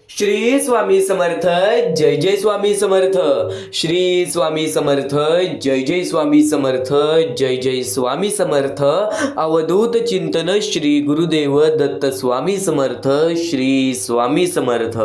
श्री स्वामी समर्थ जय जय स्वामी समर्थ श्री स्वामी समर्थ जय जय स्वामी समर्थ जय जय स्वामी समर्थ अवधूत चिंतन श्री गुरुदेव दत्त स्वामी समर्थ श्री स्वामी समर्थ।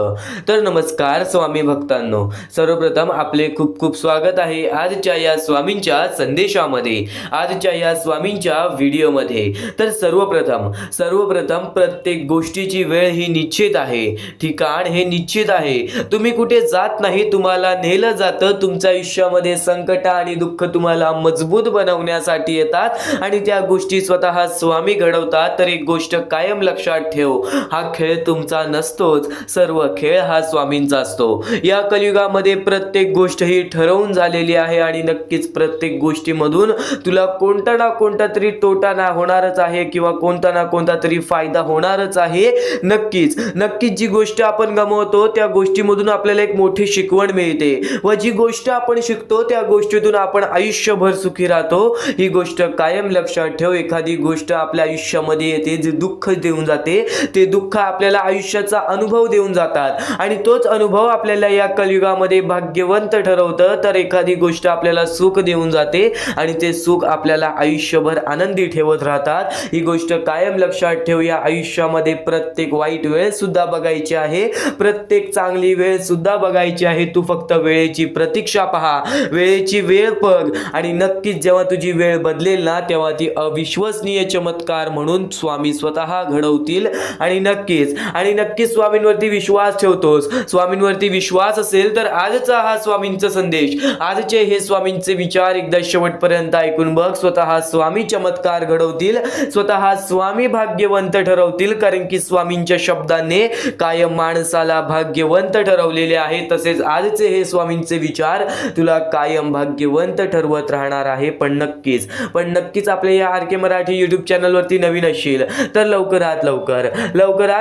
तर नमस्कार स्वामी भक्तांनो, सर्वप्रथम आपले खूप खूप स्वागत आहे आजच्या या स्वामींच्या संदेशामध्ये, आजच्या या स्वामींच्या व्हिडिओमध्ये। तर सर्वप्रथम प्रत्येक गोष्टीची वेळ ही निश्चित आहे, ठिकाण हे निश्चित आहे। तुम्ही कुठे जात नाही, तुम्हाला नेलं जातं। तुमच्या आयुष्यामध्ये संकट आणि दुःख तुम्हाला मजबूत बनवण्यासाठी येतात आणि त्या गोष्टी स्वतः स्वामी घडवतात। तर एक गोष्ट कायम लक्षात ठेव, हा खेळ तुमचा नसतोच, सर्व खेळ हा स्वामींचा असतो। या कलियुगामध्ये प्रत्येक गोष्ट ही ठरवून झालेली आहे आणि नक्कीच प्रत्येक गोष्टीमधून तुला कोणता ना कोणता तरी तोटा ना होणारच आहे किंवा कोणता ना कोणता तरी फायदा होणारच आहे। नक्कीच जी गोष्ट आपण गमावतो त्या गोष्टीमधून आपल्याला एक मोठी शिकवण मिळते व जी गोष्ट आपण शिकतो त्या गोष्टीतून आपण आयुष्यभर सुखी राहतो। ही गोष्ट कायम लक्षात ठेव। एखादी गोष्ट आपल्या आयुष्यामध्ये येते जे दुःख देऊन जाते, ते दुःख आपल्याला आयुष्याचा अनुभव देऊन जातात आणि तोच अनुभव आपल्याला या कलियुगामध्ये भाग्यवंत ठरवतं। तर एखादी गोष्ट आपल्याला सुख देऊन जाते आणि ते सुख आपल्याला आयुष्यभर आनंदी ठेवत राहतात। ही गोष्ट कायम लक्षात ठेव। या आयुष्यामध्ये प्रत्येक वाईट वेळ सुद्धा बघायची आहे, प्रत्येक चांगली वेळ सुद्धा बघायची आहे। तू फक्त वेळेची प्रतीक्षा पहा, वेळेची वेळ बघ आणि नक्कीच जेव्हा तुझी वेळ बदलेल ना, तेव्हा ती अविश्वसनीय चमत्कार म्हणून स्वामी स्वतः घडवतील। आणि नक्कीच स्वामींवरती विश्वास ठेवतोस, स्वामींवरती विश्वास असेल तर आजचा हा स्वामींचा संदेश, आजचे हे स्वामींचे विचार एकदा शेवटपर्यंत ऐकून बघ। स्वतः स्वामी चमत्कार घडवतील, स्वतः स्वामी भाग्यवंत ठरवतील, कारण की स्वामींच्या शब्दाने कायम माणसाला भाग्यवंत ठरवलेले आहे। तसेच आजचे हे स्वामींचे विचार तुला कायम भाग्यवंत ठरवत राहणार आहे। पण नक्कीच आपल्या या आर के मराठी युट्यूब चॅनलवरती नवीन असशील तर लवकरात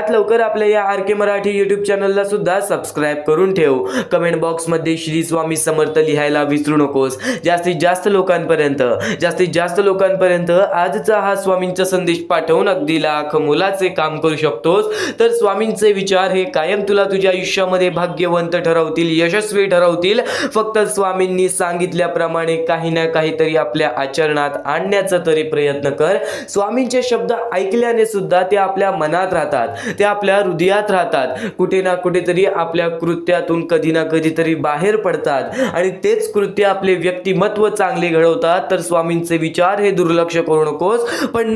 लवकर आपल्या या आर के मराठी युट्यूब चॅनलला सुद्धा सबस्क्राईब करून ठेव। कमेंट बॉक्स मध्ये श्री स्वामी समर्थ लिहायला विसरू नकोस। जास्तीत जास्त लोकांपर्यंत आजचा हा स्वामींचा संदेश पाठवून अगदी लाख मोलाचे काम करू शकतोस। तर स्वामींचे विचार हे कायम तुला तुझ्या आयुष्यामध्ये भाग्यवंत ठरवतील, यशस्वी ठरवतील। फक्त स्वामींनी सांगितल्याप्रमाणे काही ना काहीतरी आपल्या आचरणात आणण्याचा तरी प्रयत्न कर। स्वामींचे शब्द ऐकल्याने सुद्धा ते आपल्या मनात राहतात, ते आपल्या हृदयात राहतात, कुठे ना कुठेतरी आपल्या कृत्यातून कधी ना कधीतरी बाहेर पडतात आणि तेच कृत्य आपले व्यक्तिमत्व चांगले घडवतात। तर स्वामींचे विचार हे दुर्लक्ष करू नकोस। पण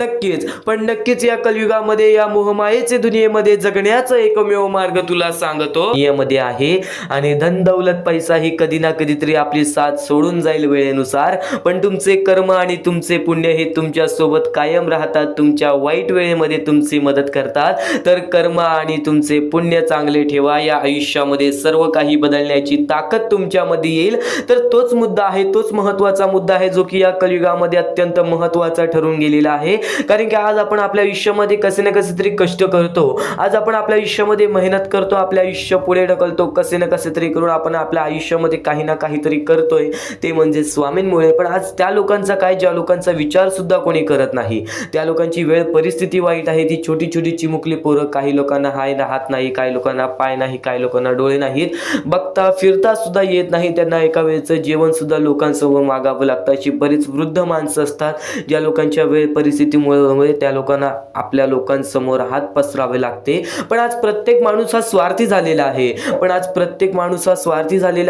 नक्कीच या कलियुगामध्ये, या मोहमायेचे दुनियेमध्ये जगण्याचा एकमेव मार्ग तुला सांगतो दुनियेमध्ये आहे आणि धन दौलत पैसा ही कधी ना कधीतरी आपली साथ सोडून जाईल वेळेनुसार। पण तुमचे कर्म आणि तुमचे पुण्य हे तुमच्या सोबत कायम राहतात, तुमच्या वाईट वेळेमध्ये तुमची मदत करतात। तर कर्म आणि तुमचे पुण्य चांगले ठेवा, या आयुष्यामध्ये सर्व काही बदलण्याची ताकद तुमच्यामध्ये येईल। तर तोच मुद्दा आहे, तोच महत्त्वाचा मुद्दा आहे जो की या कलियुगामध्ये अत्यंत महत्त्वाचा ठरून गेलेला आहे। कारण की आज आपण आपल्या आयुष्यामध्ये कसे ना कसे तरी कष्ट करतो, आज आपण आपल्या आयुष्यामध्ये मेहनत करतो, आपले आयुष्य पुढे ढकलतो, कसे ना कसे तरी करून आपण आपल्या आयुष्यामध्ये काही ना काहीतरी करतोय, ते म्हणजे स्वामींमुळे। पण आज त्या लोकांचा काय, ज्या लोकांचा विचार सुद्धा कोणी करत नाही, त्या लोकांची वेळ परिस्थिती वाईट आहे। ती छोटी चिमुकली पोरं, काही लोकांना हात नाही, काही लोकांना पाय नाही, काही लोकांना डोळे नाहीत, बघता फिरता सुद्धा येत नाही, त्यांना एका वेळेचं जेवण सुद्धा लोकांसमोर मागावं लागतं। अशी बरीच वृद्ध माणसं असतात ज्या लोकांच्या वेळ परिस्थितीमुळे त्या लोकांना आपल्या लोकांसमोर हात पसरावे लागते। पण आज प्रत्येक माणूस हा स्वार्थी झालेला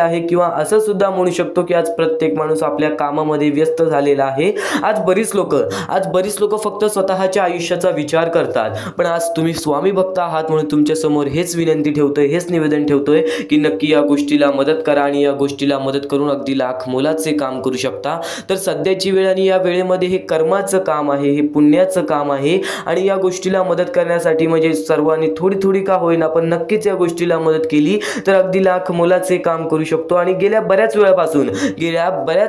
आहे, किंवा असं सुद्धा म्हणू शकतो की आज प्रत्येक माणूस आपल्या कामामध्ये व्यस्त झालेला आहे। आज बरीच लोक फक्त स्वतःच्या आयुष्याचा विचार करतात। पण आज तुम्ही स्वामी भक्त आहात म्हणून तुमच्या समोर हेच विनंती ठेवतोय, हेच निवेदन ठेवतोय की नक्की या गोष्टीला मदत करा आणि या गोष्टीला मदत करून अगदी लाख मोलाचे काम करू शकता। तर सध्याची वेळ आणि या वेळेमध्ये हे कर्माचं काम आहे, हे पुण्याचं काम आहे आणि या गोष्टीला मदत करण्यासाठी म्हणजे सर्वांनी थोडी का होईना पण नक्कीच या गोष्टीला मदत केली तर अगदी लाख मोलाचे काम करू शकतो। आणि गेल्या बऱ्याच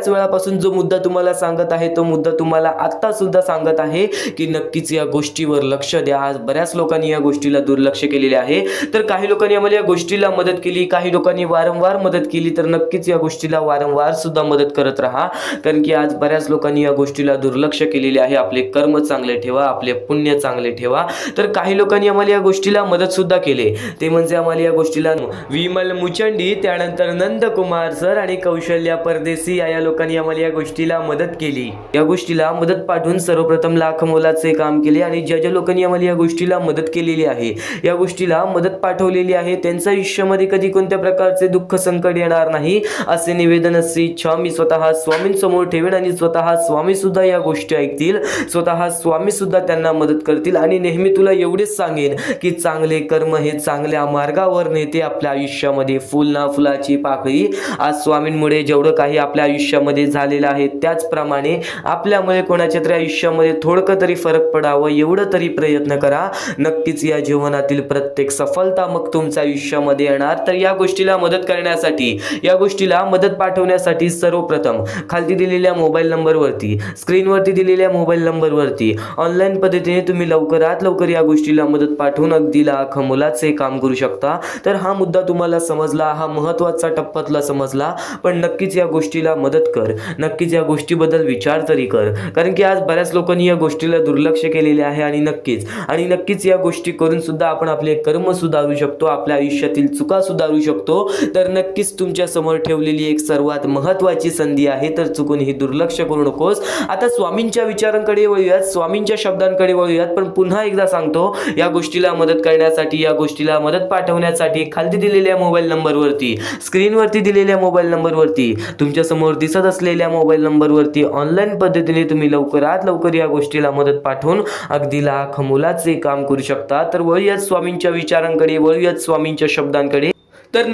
वेळापासून जो मुद्दा तुम्हाला सांगत आहे, तो मुद्दा तुम्हाला आता सुद्धा सांगत आहे की नक्कीच या गोष्टीवर लक्ष द्या। आज बऱ्याच लोकांनी या गोष्टीला दुर्लक्ष केलेले आहे। तर काही लोकांनी आम्हाला या गोष्टीला मदत केली, काही लोकांनी वारंवार मदत केली, तर नक्कीच या गोष्टीला वारंवार सुद्धा मदत करत राहा, कारण की आज बऱ्याच लोकांनी या गोष्टीला दुर्लक्ष केलेले आहे। आपले कर्म चांगले ठेवा, आपले पुण्य चांगले ठेवा। तर काही लोकांनी आम्हाला या गोष्टीला मदत सुद्धा केली, ते म्हणजे आम्हाला या गोष्टीला विमल मुचंडी, त्यानंतर नंदकुमार सर आणि कौशल्या परदेसी या लोकांनी आम्हाला या गोष्टीला मदत केली. या गोष्टीला मदत पाठवून सर्वप्रथम लाख मोलाचे काम केले आणि ज्या लोकांनी आम्हाला या गोष्टीला मदत केलेली आहे, या गोष्टीला मदत पाठवलेली आहे, त्यांच्या आयुष्यामध्ये कधी कोणत्या प्रकारचे दुःख संकट येणार नाही असे निवेदन, अशी इच्छा मी स्वतः स्वामींसमोर ठेवेन आणि स्वतः स्वामी सुद्धा या गोष्टी ऐकतील, स्वतः स्वामी सुद्धा त्यांना मदत करतील. आणि नेहमी तुला एवढेच सांगेन की चांगले कर्म हे चांगल्या मार्गावर नेते आपल्या आयुष्यामध्ये. फुल ना फुलाची पाकळी. आज स्वामींमुळे जेवढं काही आपल्या आयुष्यामध्ये झालेलं आहे त्याचप्रमाणे आपल्यामुळे कोणाच्या तरी आयुष्यामध्ये थोडकं तरी फरक पडावं एवढं तरी प्रयत्न करा. नक्कीच या जीवनातील प्रत्येक सफलता मग तुमच्या आयुष्यामध्ये येणार. तर या गोष्टीला मदत करण्यासाठी, या गोष्टीला मदत पाठवण्यासाठी सर्वप्रथम खाली दिलेल्या मोबाईल नंबरवरती, स्क्रीनवरती दिलेल्या मोबाईल नंबरवरती ऑनलाईन पद्धतीने तुम्ही लवकरात लवकर या गोष्टीला मदत पाठवून अगदी लाख मोलाचे काम करू शकता. तर हा मुद्दा तुम्हाला समजला, हा महत्त्वाचा टप्पा तुला समजला, पण नक्कीच या गोष्टीला मदत कर, नक्कीच या गोष्टीबद्दल विचार तरी कर. कारण की आज बऱ्याच लोकांनी या गोष्टीला दुर्लक्ष केलेले आहे आणि नक्कीच या गोष्टी करून सुद्धा आपण आपले कर्म सुधारू शकतो, आपल्या आयुष्यातील चुका सुधारू शकतो. तर नक्कीच तुमच्या समोर ठेवलेली एक सर्वात महत्त्वाची संधी आहे, तर चुकून ही दुर्लक्ष करू नकोस. आता स्वामींच्या विचारांकडे वळूयात, स्वामींच्या शब्दांकडे वळूयात, पण पुन्हा एकदा सांगतो, या गोष्टीला मदत करण्यासाठी, या गोष्टीला मदत पाठवण्यासाठी खाली दिलेल्या मोबाईल नंबरवरती, स्क्रीनवरती दिलेल्या मोबाईल नंबरवरती, तुमच्या समोर दिसत असलेल्या मोबाईल नंबरवरती ऑनलाईन पद्धतीने तुम्ही लवकरात लवकर या गोष्टीला मदत पाठवून अगदी लाख मोलाचे काम करू शकता. तर वळूयात स्वामींच्या विचारांकडे, वळूयात स्वामींच्या शब्दांकडे. तर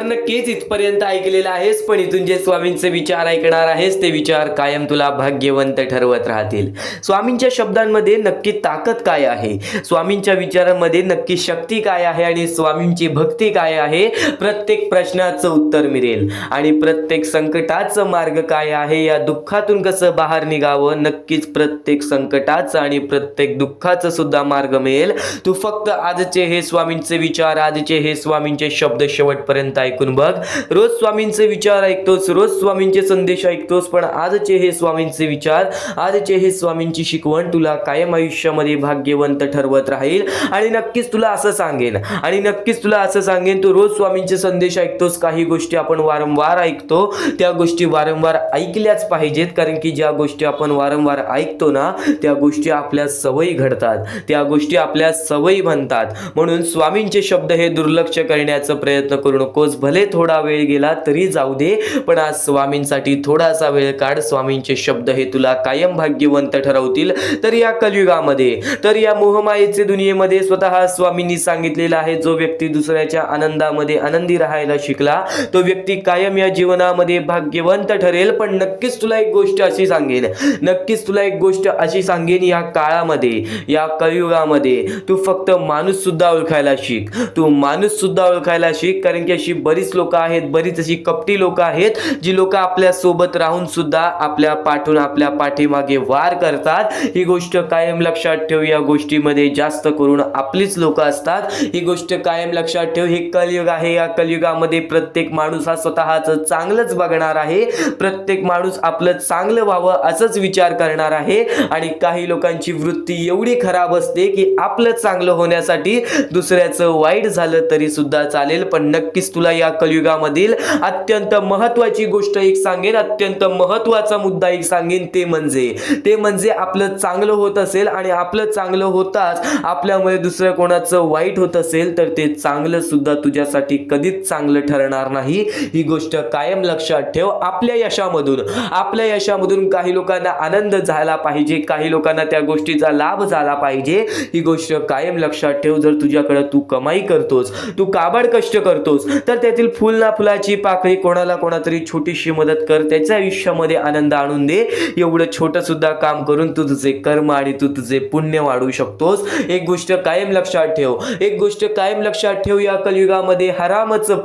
नक्कीच इथपर्यंत ऐकलेलं आहेस, पण इथून जे स्वामींचे विचार ऐकणार आहेस ते विचार कायम तुला भाग्यवंत ठरवत राहतील. स्वामींच्या शब्दांमध्ये नक्की ताकद काय आहे, स्वामींच्या विचारांमध्ये नक्की शक्ती काय आहे आणि स्वामींची भक्ती काय आहे, प्रत्येक प्रश्नाचं उत्तर मिळेल. आणि प्रत्येक संकटाचं मार्ग काय आहे, या दुःखातून कसं बाहेर निघावं, नक्कीच प्रत्येक संकटाचं आणि प्रत्येक दुःखाचं सुद्धा मार्ग मिळेल. तू फक्त आजचे हे स्वामींचे विचार, आजचे हे स्वामींचे शब्द शेवटपर्यंत ऐकून बघ. रोज स्वामींचे विचार ऐकतोस, रोज स्वामींचे संदेश ऐकतोस, पण आजचे हे स्वामींचे विचार, आजचे हे स्वामींची शिकवण तुला कायम आयुष्यामध्ये भाग्यवंत ठरवत राहील. आणि नक्कीच तुला असं सांगेन, तू रोज स्वामींचे संदेश ऐकतोस, काही गोष्टी आपण वारंवार ऐकतो, त्या गोष्टी वारंवार ऐकल्याच पाहिजेत. कारण की ज्या गोष्टी आपण वारंवार ऐकतो ना, त्या गोष्टी आपल्या सवयी घडतात, त्या गोष्टी आपल्या सवयी बनतात. म्हणून स्वामींचे शब्द हे दुर्लक्ष करण्याचं प्रयत्न करू नकोस. भले थोडा वेळ गेला तरी जाऊ दे, पण आज स्वामींसाठी थोडासा वेळ काढ. स्वामींचे शब्द हे तुला कायम भाग्यवंत ठरवतील. तर या कलियुगामध्ये, तर या मोहमायेचे दुनियेमध्ये स्वतः स्वामींनी सांगितलेलं आहे, जो व्यक्ती दुसऱ्याच्या आनंदामध्ये आनंदी राहायला शिकला, तो व्यक्ती कायम या जीवनामध्ये भाग्यवंत ठरेल. पण नक्कीच तुला एक गोष्ट अशी सांगेन, या काळामध्ये, या कलियुगामध्ये तू फक्त माणूस सुद्धा ओळखायला शिक, कारण की अशी बरीच लोक आहेत, बरीच अशी कपटी लोक आहेत, जी लोक आपल्या सोबत राहून सुद्धा आपल्या पाठीमागे वार करतात. ही गोष्ट कायम लक्षात ठेव. या गोष्टीमध्ये जास्त करून आपलीच लोक असतात. ही गोष्ट कायम लक्षात ठेव. हे कलियुग आहे, या कलियुगामध्ये प्रत्येक माणूस हा स्वतःचं चांगलंच बघणार आहे, प्रत्येक माणूस आपलं चांगलं व्हावं असंच विचार करणार आहे. आणि काही लोकांची वृत्ती एवढी खराब असते की आपलं चांगलं होण्यासाठी दुसऱ्याचं वाईट झालं तरी सुद्धा चालेल. पण नक्कीच तुला या कलियुगामधील अत्यंत महत्त्वाची गोष्ट एक सांगेन, अत्यंत महत्त्वाचा मुद्दा एक सांगेन, ते म्हणजे आपलं चांगलं होत असेल आणि आपलं चांगलं होताच आपल्यामुळे दुसरं कोणाचं वाईट होत असेल, तर ते चांगलं सुद्धा तुझ्यासाठी कधीच चांगलं ठरणार नाही. ही गोष्ट कायम लक्षात ठेव. आपल्या यशामधून काही लोकांना आनंद झाला पाहिजे, काही लोकांना त्या गोष्टीचा लाभ झाला पाहिजे. ही गोष्ट कायम लक्षात ठेव. जर तुझ्याकडे तू कमाई करतोस, तू काबाड कष्ट करतोस, तर त्यातील फुल ना फुलाची पाकळी, कोणातरी छोटीशी मदत कर, त्याच्या आयुष्यामध्ये आनंद आणून दे. एवढं छोटं सुद्धा काम करून तू तुझे कर्म आणि तू तुझे पुण्य वाढवू शकतोस. एक गोष्ट कायम लक्षात ठेव, या कलियुगामध्ये हरामाचं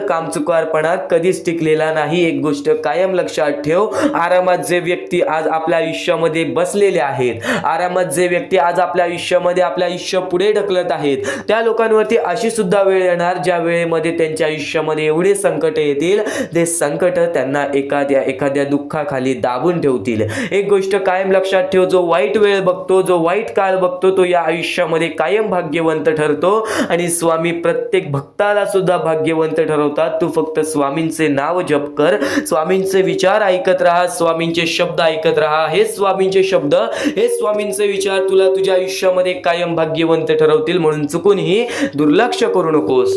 कामचुकारपणा कधीच टिकलेला नाही. एक गोष्ट कायम लक्षात ठेव, आरामात जे व्यक्ती आज आपल्या आयुष्यामध्ये बसलेले आहेत, आरामात जे व्यक्ती आज आपल्या आयुष्यामध्ये आपलं आयुष्य पुढे ढकलत आहेत, त्या लोकांवरती अशी सुद्धा वेळ येणार ज्या वेळेमध्ये त्यांच्या आयुष्यामध्ये एवढे संकट येतील, ते संकट त्यांना एखाद्या दुःखाखाली दाबून ठेवतील. एक गोष्ट कायम लक्षात ठेव, जो वाईट वेळ बघतो, जो वाईट काळ बघतो, तो या आयुष्यामध्ये कायम भाग्यवंत ठरतो. आणि स्वामी प्रत्येक भक्ताला सुद्धा भाग्यवंत ठरवतात. तू फक्त स्वामींचे नाव जप कर, स्वामींचे विचार ऐकत राहा, स्वामींचे शब्द ऐकत राहा. हे स्वामींचे शब्द, हे स्वामींचे विचार तुला तुझ्या आयुष्यामध्ये कायम भाग्यवंत ठरवतील. म्हणून चुकूनही दुर्लक्ष करू नकोस.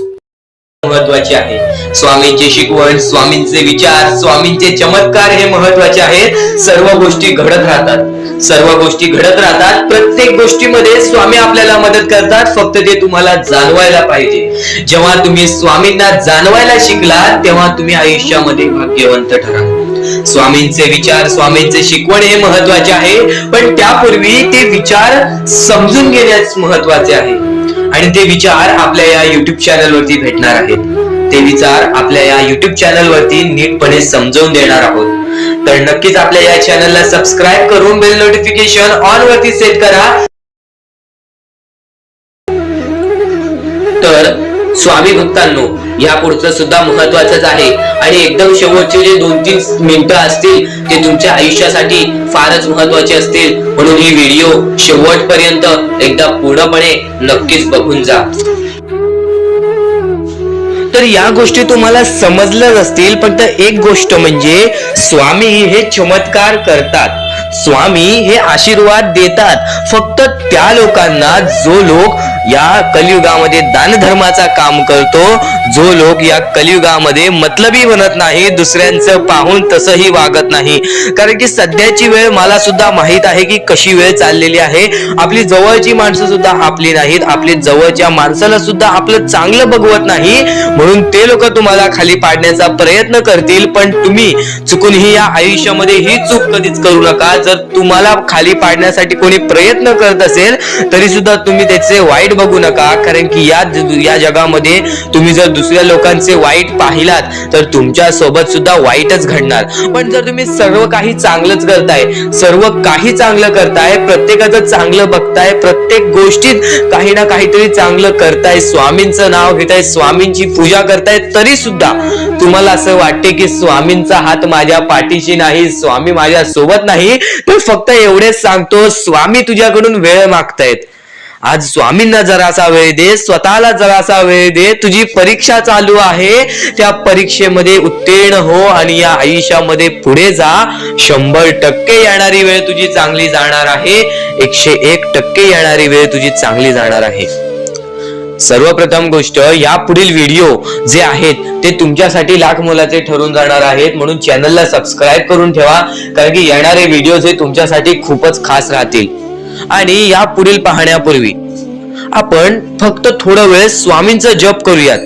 महत्वाचे आहे. स्वामींची शिकवण, स्वामींचे विचार, स्वामींचे चमत्कार हे महत्वाचे आहेत. सर्व गोष्टी घडत राहतात, सर्व गोष्टी घडत राहतात. प्रत्येक गोष्टीमध्ये स्वामी आपल्याला मदत करतात, फक्त ते तुम्हाला जाणवायला पाहिजे. जेव्हा तुम्ही स्वामींना जाणवायला शिकला, तेव्हा तुम्ही आयुष्यामध्ये भाग्यवंत ठराल. स्वामींचे विचार, स्वामींचे शिकवण हे महत्वाचे आहे, पण त्यापूर्वी ते विचार समजून घेण्यास महत्वाचे आहे. आणि ते विचार आपल्या या युट्यूब चॅनल वरती भेटणार आहेत. ते विचार आपल्या या युट्यूब चॅनल वरती नीटपणे समजावून देणार आहोत. तर नक्कीच आपल्या या चॅनलला सबस्क्राईब करून बेल नोटिफिकेशन ऑन वरती सेट करा. तर स्वामी भक्तांनो, या पुढचं सुद्धा महत्वाचंच आहे. आणि एकदम शेवटचे जे 2-3 मिनिटं असतील ते तुमच्या आयुष्यासाठी फारच महत्वाचे असतील. म्हणून ही व्हिडिओ शेवटपर्यंत एकदा पूर्णपणे नक्कीच बघून जा. तर या गोष्टी तुम्हाला समजल्याच असतील, पण एक गोष्ट म्हणजे स्वामी हे चमत्कार करतात, स्वामी हे आशीर्वाद देतात फक्त त्या लोकांना जो लोक या कलियुगामध्ये दानधर्माचा काम करतो, जो लोक या कलियुगामध्ये मतलबी बनत नाही, दुसऱ्यांचं पाहून तसंही वागत नाही. कारण की सध्याची वेळ मला सुद्धा माहित आहे की कशी वेळ चाललेली आहे. आपली जवळची माणसं सुद्धा आपली नाहीत, आपली जवळच्या माणसाला सुद्धा आपलं चांगलं बघवत नाही. म्हणून ते लोक तुम्हाला खाली पाडण्याचा प्रयत्न करतील, पण तुम्ही चुकूनही या आयुष्यामध्ये ही चूक कधीच करू नका. जर तुम्हाला खाली पाडण्यासाठी कोणी प्रयत्न करत असेल तरी सुद्धा तुम्ही त्याचे वाईट बघू नका. कारण की या जगामध्ये तुम्ही जर दुसऱ्या लोकांचे वाईट पाहिलात तर तुमच्या सोबत सुद्धा वाईटच घडणार. पण जर तुम्ही सर्व काही चांगलंच करताय, सर्व काही चांगलं करताय, प्रत्येकाचं चांगलं बघताय, प्रत्येक गोष्टीत काही ना काहीतरी चांगलं करताय, स्वामींचं नाव घेताय, स्वामींची पूजा करताय, तरी सुद्धा तुम्हाला असं वाटते की स्वामींचा हात माझ्या पाठीशी नाही, स्वामी माझ्या सोबत नाही, तर फक्त एवढेच सांगतो, स्वामी तुझ्याकडून वेळ मागतायत. आज स्वामींना जरासा वेळ दे, स्वतःला जरासा वेळ दे. तुझी परीक्षा चालू आहे, त्या परीक्षेमध्ये उत्तीर्ण हो आणि या आयुष्यामध्ये पुढे जा. 100% येणारी वेळ तुझी चांगली जाणार आहे, 101% येणारी वेळ तुझी चांगली जाणार आहे. सर्वप्रथम गोष्ट, या पुढील व्हिडिओ जे आहेत ते तुमच्यासाठी लाख मोलाचे ठरून जाणार आहेत. म्हणून चॅनलला सबस्क्राईब करून ठेवा, कारण की येणारे व्हिडिओ हे तुमच्यासाठी खूपच खास राहतील. आणि या पुढील पाहण्यापूर्वी आपण फक्त थोडा वेळ स्वामींचा जप करूयात.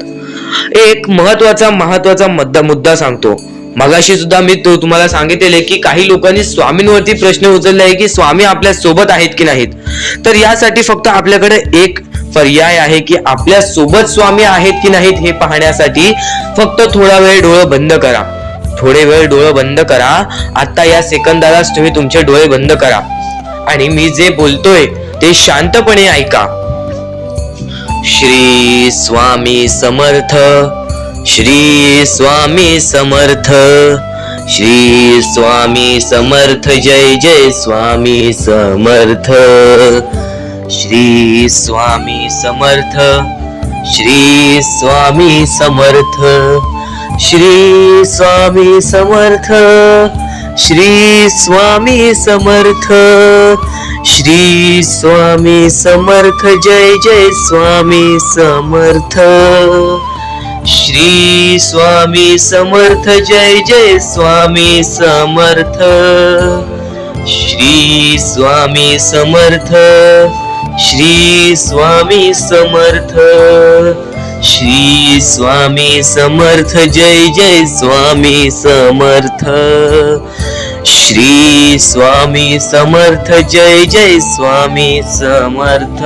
एक महत्वाचा मुद्दा सांगतो. मगाशी सुद्धा मी तुम्हाला सांगितले की काही लोकांनी स्वामींवरती प्रश्न उचलले आहे की स्वामी आपल्या सोबत आहेत की नाहीत. तर यासाठी फक्त आपल्याकडे एक पर्याय आहे की आपल्या सोबत स्वामी आहेत की नाहीत हे पाहण्यासाठी फक्त थोडा वेळ डोळे बंद करा. थोडे वेळ डोळे बंद करा. आता या सेकंदालाच तुम्ही तुमचे डोळे बंद करा आणि मी जे बोलतोय ते शांतपणे ऐका. श्री स्वामी समर्थ, श्री स्वामी समर्थ, श्री स्वामी समर्थ, जय जय स्वामी समर्थ. श्री स्वामी समर्थ, श्री स्वामी समर्थ, श्री स्वामी समर्थ, श्री स्वामी समर्थ, श्री स्वामी समर्थ, जय जय स्वामी समर्थ. श्री स्वामी समर्थ, जय जय स्वामी समर्थ. श्री स्वामी समर्थ, श्री स्वामी समर्थ, श्री स्वामी समर्थ, जय जय स्वामी समर्थ. श्री स्वामी समर्थ, जय जय स्वामी समर्थ.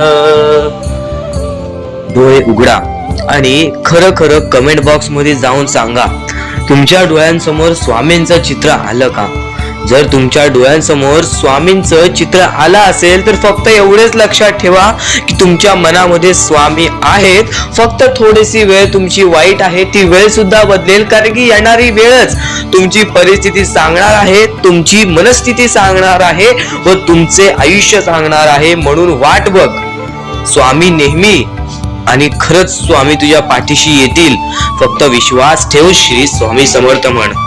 डोळे उघडा आणि खरं खरं कमेंट बॉक्स मध्ये जाऊन सांगा, तुमच्या डोळ्यांसमोर स्वामींचं चित्र आलं का? जर तुमच्या डोळ्यांसमोर स्वामींचं चित्र आलं असेल तर फक्त एवढेच लक्षात ठेवा की तुमच्या मनामध्ये स्वामी आहेत. फक्त थोडीशी वेळ तुमची वाईट आहे, ती वेळ सुद्धा बदलेल, कारण की येणारी वेळच तुमची परिस्थिती सांगणार आहे, तुमची मनस्थिती सांगणार आहे व तुमचे आयुष्य सांगणार आहे. म्हणून वाट बघ, स्वामी नेहमी आणि खरंच स्वामी तुझ्या पाठीशी येतील. फक्त विश्वास ठेव. श्री स्वामी समर्थ म्हण.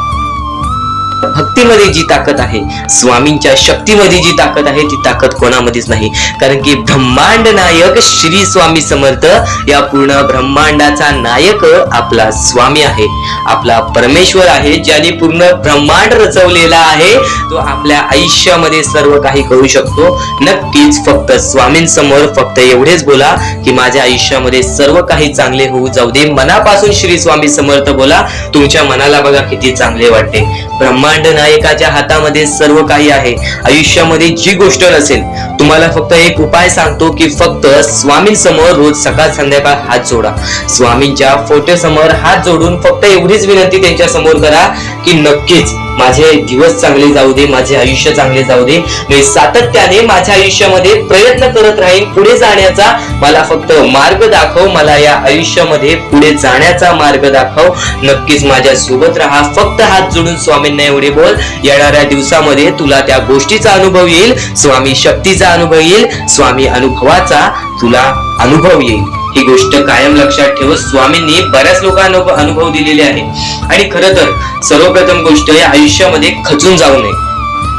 भक्तीमध्ये जी ताकद आहे, स्वामींच्या शक्तीमध्ये जी ताकद आहे, ती ताकद कोणामध्येच नाही. कारण की ब्रह्मांड नायक श्री स्वामी समर्थ, या पूर्ण ब्रह्मांडाचा नायक आपला स्वामी आहे, आपला परमेश्वर आहे, ज्याने पूर्ण ब्रह्मांड रचवलेला आहे. तो आपल्या आयुष्यामध्ये सर्व काही करू शकतो. नक्कीच फक्त स्वामींसमोर फक्त एवढेच बोला की माझ्या आयुष्यामध्ये सर्व काही चांगले होऊ जाऊ दे. मनापासून श्री स्वामी समर्थ बोला. तुमच्या मनाला बघा किती चांगले वाटते. ब्रह्मांड नायकाच्या हातामध्ये सर्व काही आहे. आयुष्यामध्ये जी गोष्ट नसेल, तुम्हाला फक्त एक उपाय सांगतो की फक्त स्वामींसमोर रोज सकाळ संध्याकाळ हात जोडा. स्वामींच्या फोटो समोर हात जोडून फक्त एवढीच विनंती त्यांच्या समोर करा की नक्कीच माझे दिवस चांगले जाऊ दे, माझे आयुष्य चांगले जाऊ दे. मी सातत्याने माझ्या आयुष्यामध्ये प्रयत्न करत राहीन पुढे जाण्याचा. मला फक्त मार्ग दाखव, मला या आयुष्यामध्ये पुढे जाण्याचा मार्ग दाखव. नक्कीच माझ्या सोबत राहा. फक्त हात जोडून स्वामींना एवढे बोल. येणाऱ्या दिवसामध्ये तुला त्या गोष्टीचा अनुभव येईल, स्वामी शक्तीचा अनुभव येईल, स्वामी अनुभवाचा तुला अनुभव येईल. ही गोष्ट कायम लक्षात ठेव. स्वामींनी बऱ्याच लोकांना अनुभव दिलेले आहे. आणि खरं तर सर्वप्रथम गोष्ट या आयुष्यामध्ये खचून जाऊ नये,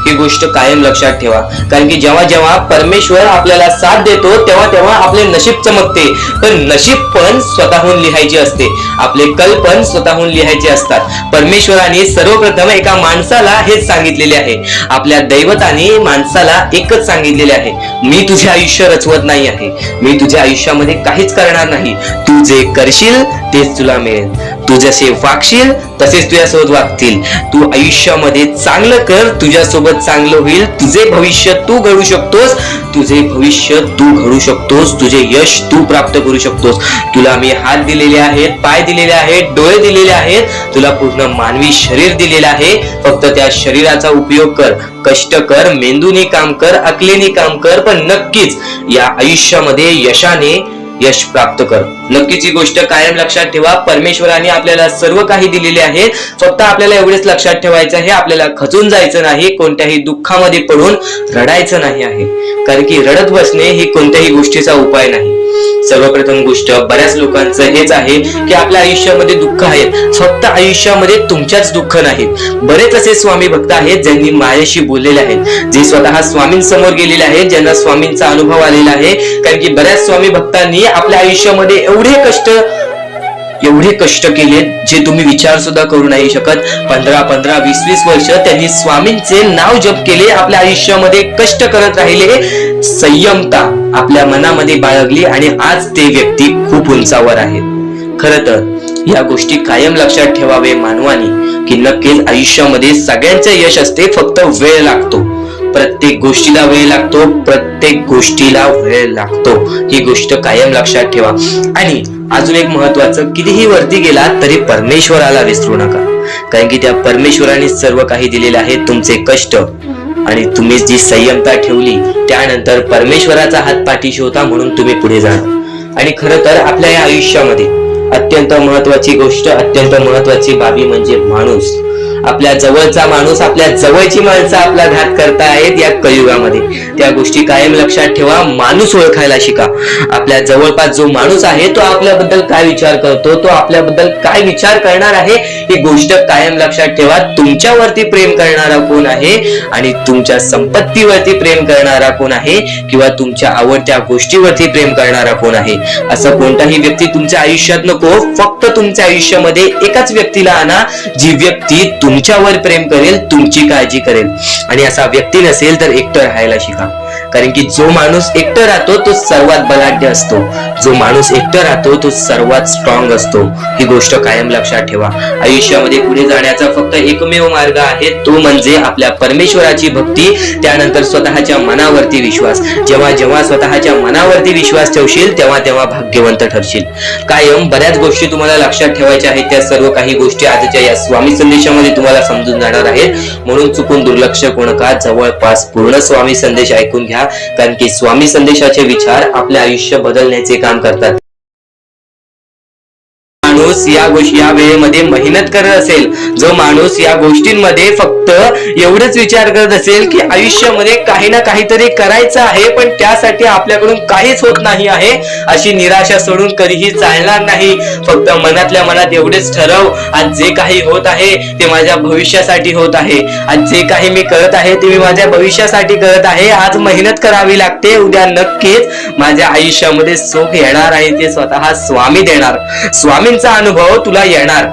ही गोष्ट कायम लक्षात ठेवा. कारण की जेव्हा जेव्हा परमेश्वर आपल्याला साथ देतो तेव्हा तेव्हा आपले नशीब चमकते. पण नशीब पण स्वतःहून लिहायचे असते, आपले कल पण स्वतःहून लिहायचे असतात. परमेश्वराने सर्वप्रथम एका माणसाला हेच सांगितलेले आहे, आपल्या दैवताने माणसाला एकच सांगितलेले आहे, मी तुझे आयुष्य रचवत नाही आहे, मी तुझ्या आयुष्यामध्ये काहीच करणार नाही. तू जे करशील तेच तुला मिळेल. तू जसे वागशील तसेच तुझ्यासोबत वागतील. तू आयुष्यामध्ये चांगलं कर, तुझ्यासोबत चांगलं होईल. तुझे भविष्य तू घडू शकतोस, तुझे भविष्य तू घडू शकतोस, तुझे यश तू प्राप्त करू शकतोस. तुला मी हात दिलेले आहेत, पाय दिलेले आहेत, डोळे दिलेले आहेत, तुला पूर्ण मानवी शरीर दिलेलं आहे. फक्त त्या शरीराचा उपयोग कर, कष्ट कर, मेंदूने काम कर, अकलेने काम कर, पण नक्कीच या आयुष्यामध्ये यशाने यश प्राप्त कर. नक्कीच ही गोष्ट कायम लक्षात ठेवा. परमेश्वराने आपल्याला सर्व काही दिलेले आहे. फक्त आपल्याला एवढेच लक्षात ठेवायचं आहे, आपल्याला खचून जायचं नाही, कोणत्याही दुःखामध्ये पडून रडायचं नाही आहे. कारण की रडत बसणे ही कोणत्याही गोष्टीचा उपाय नाही. सर्वप्रथम गोष्ट बऱ्याच लोकांचं हेच आहे की आपल्या आयुष्यामध्ये दुःख आहेत, फक्त आयुष्यामध्ये तुमच्याच दुःख नाहीत. बरेच असे स्वामी भक्त आहेत ज्यांनी माझ्याशी बोललेले आहेत, जे स्वतः स्वामींसमोर गेलेले आहेत, ज्यांना स्वामींचा अनुभव आलेला आहे. कारण की बऱ्याच स्वामी भक्तांनी आपल्या आयुष्यामध्ये एवढे कष्ट केले जे तुम्ही विचार सुद्धा करू नाही शकत. 15, 20 वर्ष त्यांनी स्वामींचे नाव जप केले, आपल्या आयुष्यामध्ये कष्ट करत राहिले, संयमता आपल्या मनामध्ये बाळगली आणि आज ते व्यक्ती खूप उंचावर आहेत. खरं तर या गोष्टी कायम लक्षात ठेवावे मानवानी की नक्कीच आयुष्यामध्ये सगळ्यांचे यश असते, फक्त वेळ लागतो. प्रत्येक गोष्टीला वेळ लागतो, प्रत्येक गोष्टीला वेळ लागतो. ही गोष्ट कायम लक्षात ठेवा. आणि अजून एक महत्वाचं, कितीही वरती गेला तरी परमेश्वराला विसरू नका. कारण की त्या परमेश्वराने सर्व काही दिलेले आहे. तुमचे कष्ट आणि तुम्ही जी संयमता ठेवली त्यानंतर परमेश्वराचा हात पाठीशी होता, म्हणून तुम्ही पुढे जाणार. आणि खरं तर आपल्या या आयुष्यामध्ये अत्यंत महत्वाची गोष्ट, अत्यंत महत्वाची बाबी म्हणजे माणूस. आपल्या जवळचा माणूस, आपल्या जवळची माणसं आपला घात करतायत या कलियुगामध्ये. त्या गोष्टी कायम लक्षात ठेवा. माणूस ओळखायला शिका. आपल्या जवळपास जो माणूस आहे तो आपल्याबद्दल काय विचार करतो, तो आपल्याबद्दल काय विचार करणार आहे, ही गोष्ट कायम लक्षात ठेवा. तुमच्यावरती प्रेम करणारा कोण आहे आणि तुमच्या संपत्तीवरती प्रेम करणारा कोण आहे किंवा तुमच्या आवडत्या गोष्टीवरती प्रेम करणारा कोण आहे, असं कोणताही व्यक्ती तुमच्या आयुष्यात नको. फक्त तुमच्या आयुष्यामध्ये एकाच व्यक्तीला आणा, जी व्यक्ती तुमच्यावर प्रेम करेल, तुमची काळजी करेल. आणि असा व्यक्ती नसेल तर एकटं राहायला शिका. कारण की जो माणूस एकटा राहतो तो सर्वात बलाढ्य असतो, जो माणूस एकटा राहतो तो सर्वात स्ट्रॉंग असतो. ही गोष्ट कायम लक्षात ठेवा. आयुष्यामध्ये पुढे जाण्याचा फक्त एकमेव मार्ग आहे, तो म्हणजे आपल्या परमेश्वराची भक्ती, त्यानंतर स्वतःच्या मनावरती विश्वास. जेव्हा जेव्हा स्वतःच्या मनावरती विश्वास ठेवशील तेव्हा तेव्हा भाग्यवंत ठरशील. कायम बऱ्याच गोष्टी तुम्हाला लक्षात ठेवायच्या आहेत. त्या सर्व काही गोष्टी आजच्या या स्वामी संदेशामध्ये तुम्हाला समजून जाणार आहेत. म्हणून चुकून दुर्लक्ष करू नका. जवळपास पूर्ण स्वामी संदेश ऐकून घ्या, कारण की स्वामी संदेशाचे विचार आपले आयुष्य बदलण्याचे काम करतात. माणूस या वेळेमध्ये मेहनत करत असेल, जो माणूस या गोष्टींमध्ये फक्त एवढंच विचार करत असेल की आयुष्यामध्ये काही ना काहीतरी करायचं आहे पण त्यासाठी आपल्याकडून काहीच होत नाही आहे, अशी निराशा सोडून कधीही चालणार नाही. फक्त मनातल्या मनात एवढेच ठरव, आज जे काही होत आहे ते माझ्या भविष्यासाठी होत आहे. आज जे काही मी करत आहे ते मी माझ्या भविष्यासाठी करत आहे. आज मेहनत करावी लागते, उद्या नक्कीच माझ्या आयुष्यामध्ये सुख येणार आहे, ते स्वतः स्वामी देणार. स्वामींचा अनुभव तुला येणार.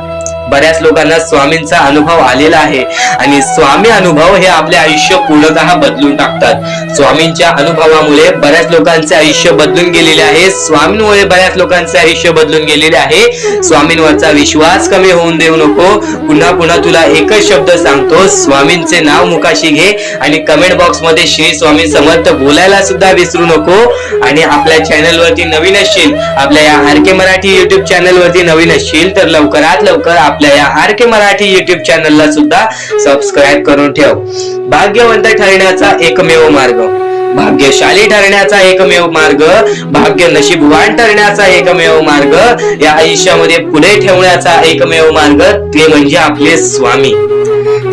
बऱ्याच लोकांना स्वामींचा अनुभव आलेला आहे आणि स्वामी अनुभव हे आपले आयुष्य पूर्णतः बदलून टाकतात. स्वामींच्या अनुभवामुळे बऱ्याच लोकांचे आयुष्य बदलून गेलेले आहे. स्वामींमुळे बऱ्याच लोकांचे आयुष्य बदलून गेलेले आहे. स्वामींवरचा विश्वास कमी होऊन देऊ नको. पुन्हा पुन्हा तुला एकच शब्द सांगतो, स्वामींचे नाव मुखाशी घे आणि कमेंट बॉक्स मध्ये श्री स्वामी समर्थ बोलायला सुद्धा विसरू नको. आणि आपल्या चॅनल वरती नवीन असशील, आपल्या या आर.के. मराठी युट्यूब चॅनल वरती नवीन असशील तर लवकरात लवकर आपल्या या आर.के. मराठी युट्यूब चॅनलला सुद्धा सबस्क्राईब करून ठेव. भाग्यवंत ठरण्याचा एकमेव मार्ग, भाग्यशाली ठरण्याचा एकमेव मार्ग, भाग्य नशीबवान ठरण्याचा एकमेव मार्ग, या आयुष्यामध्ये पुढे ठेवण्याचा एकमेव मार्ग ते म्हणजे आपले स्वामी.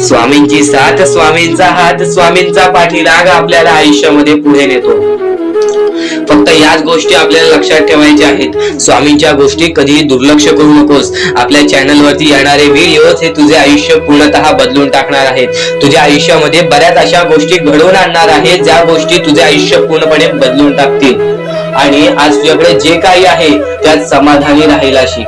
स्वामींची साथ, स्वामींचा हात, स्वामींचा पाठीराग आपल्याला आयुष्यामध्ये पुढे नेतो. फक्त याच गोष्टी आपल्याला लक्षात ठेवायच्या आहेत. स्वामींच्या गोष्टी कधीही दुर्लक्ष करू नकोस. आपल्या चॅनल वरती येणारे व्हिडिओज हे तुझे आयुष्य पूर्णतः बदलून टाकणार आहेत. तुझ्या आयुष्यामध्ये बऱ्याच अशा गोष्टी घडवून आणणार आहेत ज्या गोष्टी तुझे आयुष्य पूर्णपणे बदलून टाकतील. आणि आज तुझ्याकडे जे काही आहे त्यात समाधानी राहायला शिक.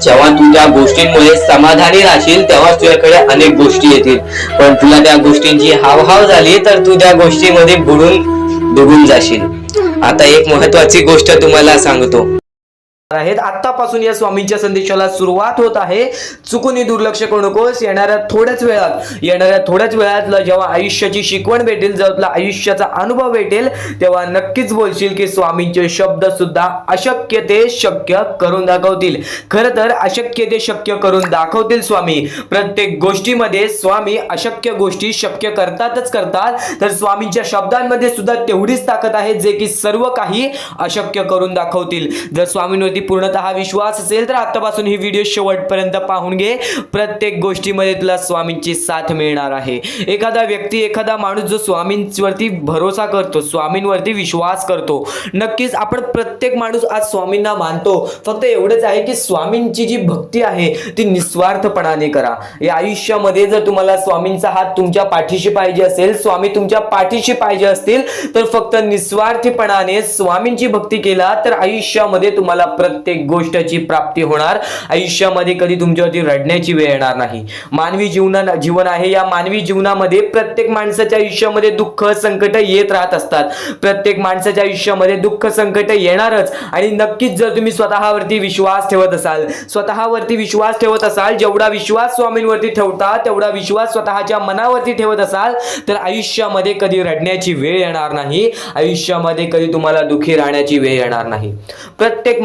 जेव्हा तू त्या गोष्टींमुळे समाधानी राहशील तेव्हा तुझ्याकडे अनेक गोष्टी येतील. पण तुला त्या गोष्टींची हावभाव झाली तर तू त्या गोष्टीमध्ये बुडून डुबून जाशील. आता एक महत्वाची गोष्ट तुम्हाला सांगतो आहेत. आतापासून या स्वामींच्या संदेशाला सुरुवात होत आहे. चुकूनही दुर्लक्ष करू नकोस. येणाऱ्या थोड्याच वेळात जेव्हा आयुष्याची शिकवण भेटेल, जेव्हा तुला आयुष्याचा अनुभव भेटेल, तेव्हा नक्कीच बोलशील की स्वामींचे शब्द सुद्धा अशक्य ते शक्य करून दाखवतील. खरं तर अशक्य ते शक्य करून दाखवतील स्वामी. प्रत्येक गोष्टीमध्ये स्वामी अशक्य गोष्टी शक्य करतातच करतात. तर स्वामींच्या शब्दांमध्ये सुद्धा तेवढीच ताकद आहे जे की सर्व काही अशक्य करून दाखवतील. जर स्वामींवरती पूर्णतः विश्वास असेल तर आतापासून ही व्हिडिओ शेवटपर्यंत पाहून घे. प्रत्येक गोष्टीमध्ये तुला स्वामींची साथ मिळणार आहे. एखादा व्यक्ती, एखादा माणूस जो स्वामींवरती भरोसा करतो, स्वामींवरती विश्वास करतो, नक्कीच आपण प्रत्येक माणूस आज स्वामींना मानतो. फक्त एवढंच आहे की स्वामींची जी भक्ती आहे ती निस्वार्थपणाने करा. या आयुष्यामध्ये जर तुम्हाला स्वामींचा हात तुमच्या पाठीशी पाहिजे असेल, स्वामी तुमच्या पाठीशी पाहिजे असतील तर फक्त निस्वार्थीपणाने स्वामींची भक्ती केला तर आयुष्यामध्ये तुम्हाला प्रत्येक गोष्टीची प्राप्ती होणार. आयुष्यामध्ये कधी तुमच्यावरती रडण्याची वेळ येणार नाही. मानवी जीवन आहे. या मानवी जीवनामध्ये प्रत्येक माणसाच्या आयुष्यामध्ये दुःख संकट येत राहत असतात. प्रत्येक माणसाच्या आयुष्यामध्ये दुःख संकट येणारच. आणि नक्कीच जर तुम्ही स्वतःवरती विश्वास ठेवत असाल, जेवढा विश्वास स्वामींवरती ठेवता तेवढा विश्वास स्वतःच्या मनावरती ठेवत असाल तर आयुष्यामध्ये कधी रडण्याची वेळ येणार नाही. आयुष्यामध्ये कधी तुम्हाला दुःखी राहण्याची वेळ येणार नाही. प्रत्येक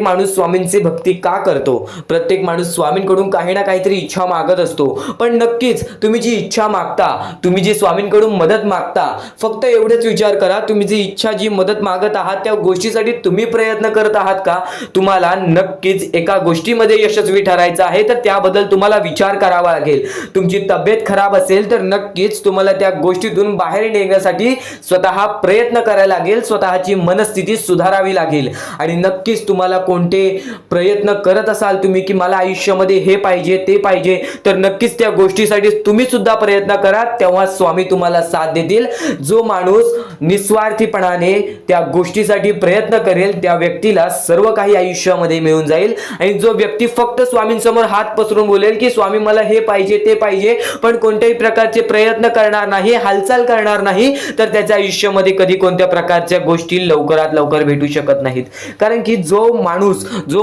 माणूस स्वामींची भक्ती का करतो? प्रत्येक माणूस स्वामींकडून काही ना काहीतरी इच्छा मागत असतो. पण नक्कीच तुम्ही जी इच्छा मागता, तुम्ही जी स्वामींकडून मदत मागता, फक्त एवढेच विचार करा, तुम्ही जी इच्छा, जी मदत मागत आहात त्या गोष्टीसाठी तुम्ही प्रयत्न करत आहात का? तुम्हाला नक्कीच एका गोष्टीमध्ये यशस्वी ठरायचं आहे तर त्याबद्दल तुम्हाला विचार करावा लागेल. तुमची तब्येत खराब असेल तर नक्कीच तुम्हाला त्या गोष्टीतून बाहेर निघण्यासाठी स्वतः प्रयत्न करायला लागेल. स्वतःची मनस्थिती सुधारावी लागेल. आणि नक्की नक्कीच तुम्हाला कोणते प्रयत्न करत असाल तुम्ही की मला आयुष्यामध्ये हे पाहिजे ते पाहिजे, तर नक्कीच त्या गोष्टीसाठी तुम्ही सुद्धा प्रयत्न करा, तेव्हा स्वामी तुम्हाला साथ देतील. जो माणूस निस्वार्थीपणाने त्या गोष्टीसाठी प्रयत्न करेल त्या व्यक्तीला सर्व काही आयुष्यामध्ये मिळून जाईल. आणि जो व्यक्ती फक्त स्वामींसमोर हात पसरून बोलेल की स्वामी मला हे पाहिजे ते पाहिजे, पण कोणत्याही प्रकारचे प्रयत्न करणार नाही, हालचाल करणार नाही, तर त्याच्या आयुष्यामध्ये कधी कोणत्या प्रकारच्या गोष्टी लवकरात लवकर भेटू शकत नाहीत. कारण की जो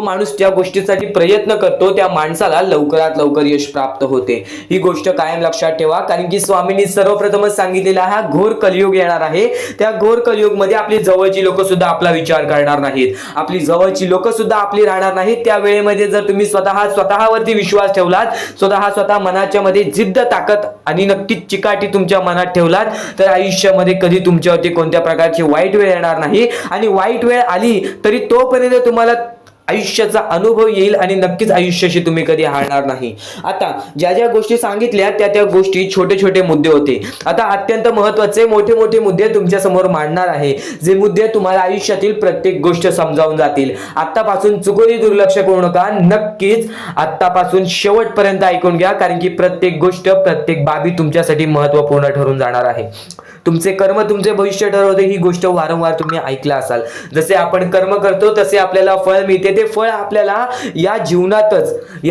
माणूस त्या गोष्टीसाठी प्रयत्न करतो त्या माणसाला लवकरात लवकर यश प्राप्त होते. ही गोष्ट कायम लक्षात ठेवा. कारण की स्वामींनी सर्वप्रथमच सांगितलेला हा घोर कलियुग येणार आहे. त्या घोर कलियुग मध्ये आपली जवळची लोक सुद्धा आपला विचार करणार नाहीत, आपली जवळची लोक सुद्धा आपली राहणार नाहीत. त्या वेळेमध्ये जर तुम्ही स्वतःवरती विश्वास ठेवलात, स्वतः मनाच्या मध्ये जिद्द ताकद आणि नक्कीच चिकाटी तुमच्या मनात ठेवलात, तर आयुष्यामध्ये कधी तुमच्यावरती कोणत्या प्रकारची वाईट वेळ येणार नाही. आणि वाईट वेळ आली तरी तोपर्यंत तुम्हाला आयुष्याचा अनुभव येईल आणि नक्कीच आयुष्याशी तुम्ही कधी हारणार नाही. आता ज्या ज्या गोष्टी सांगितल्या त्या गोष्टी छोटे छोटे मुद्दे होते. आता अत्यंत महत्त्वाचे मोठे मोठे मुद्दे तुमच्या समोर मांडणार आहे, जे मुद्दे तुम्हाला आयुष्यातील प्रत्येक गोष्ट समजावून जातील. आतापासून चुकूनही दुर्लक्ष करू नका, नक्कीच आतापासून शेवटपर्यंत ऐकून घ्या. कारण की प्रत्येक गोष्ट प्रत्येक बाबी तुमच्यासाठी महत्त्वपूर्ण ठरून जाणार आहे. तुमचे कर्म तुमचे भविष्य ठरवते, ही गोष्ट वारंवार तुम्ही ऐकला असाल. जसे आपण कर्म करतो तसे आपल्याला फळ मिळते. ते फळ आपल्याला या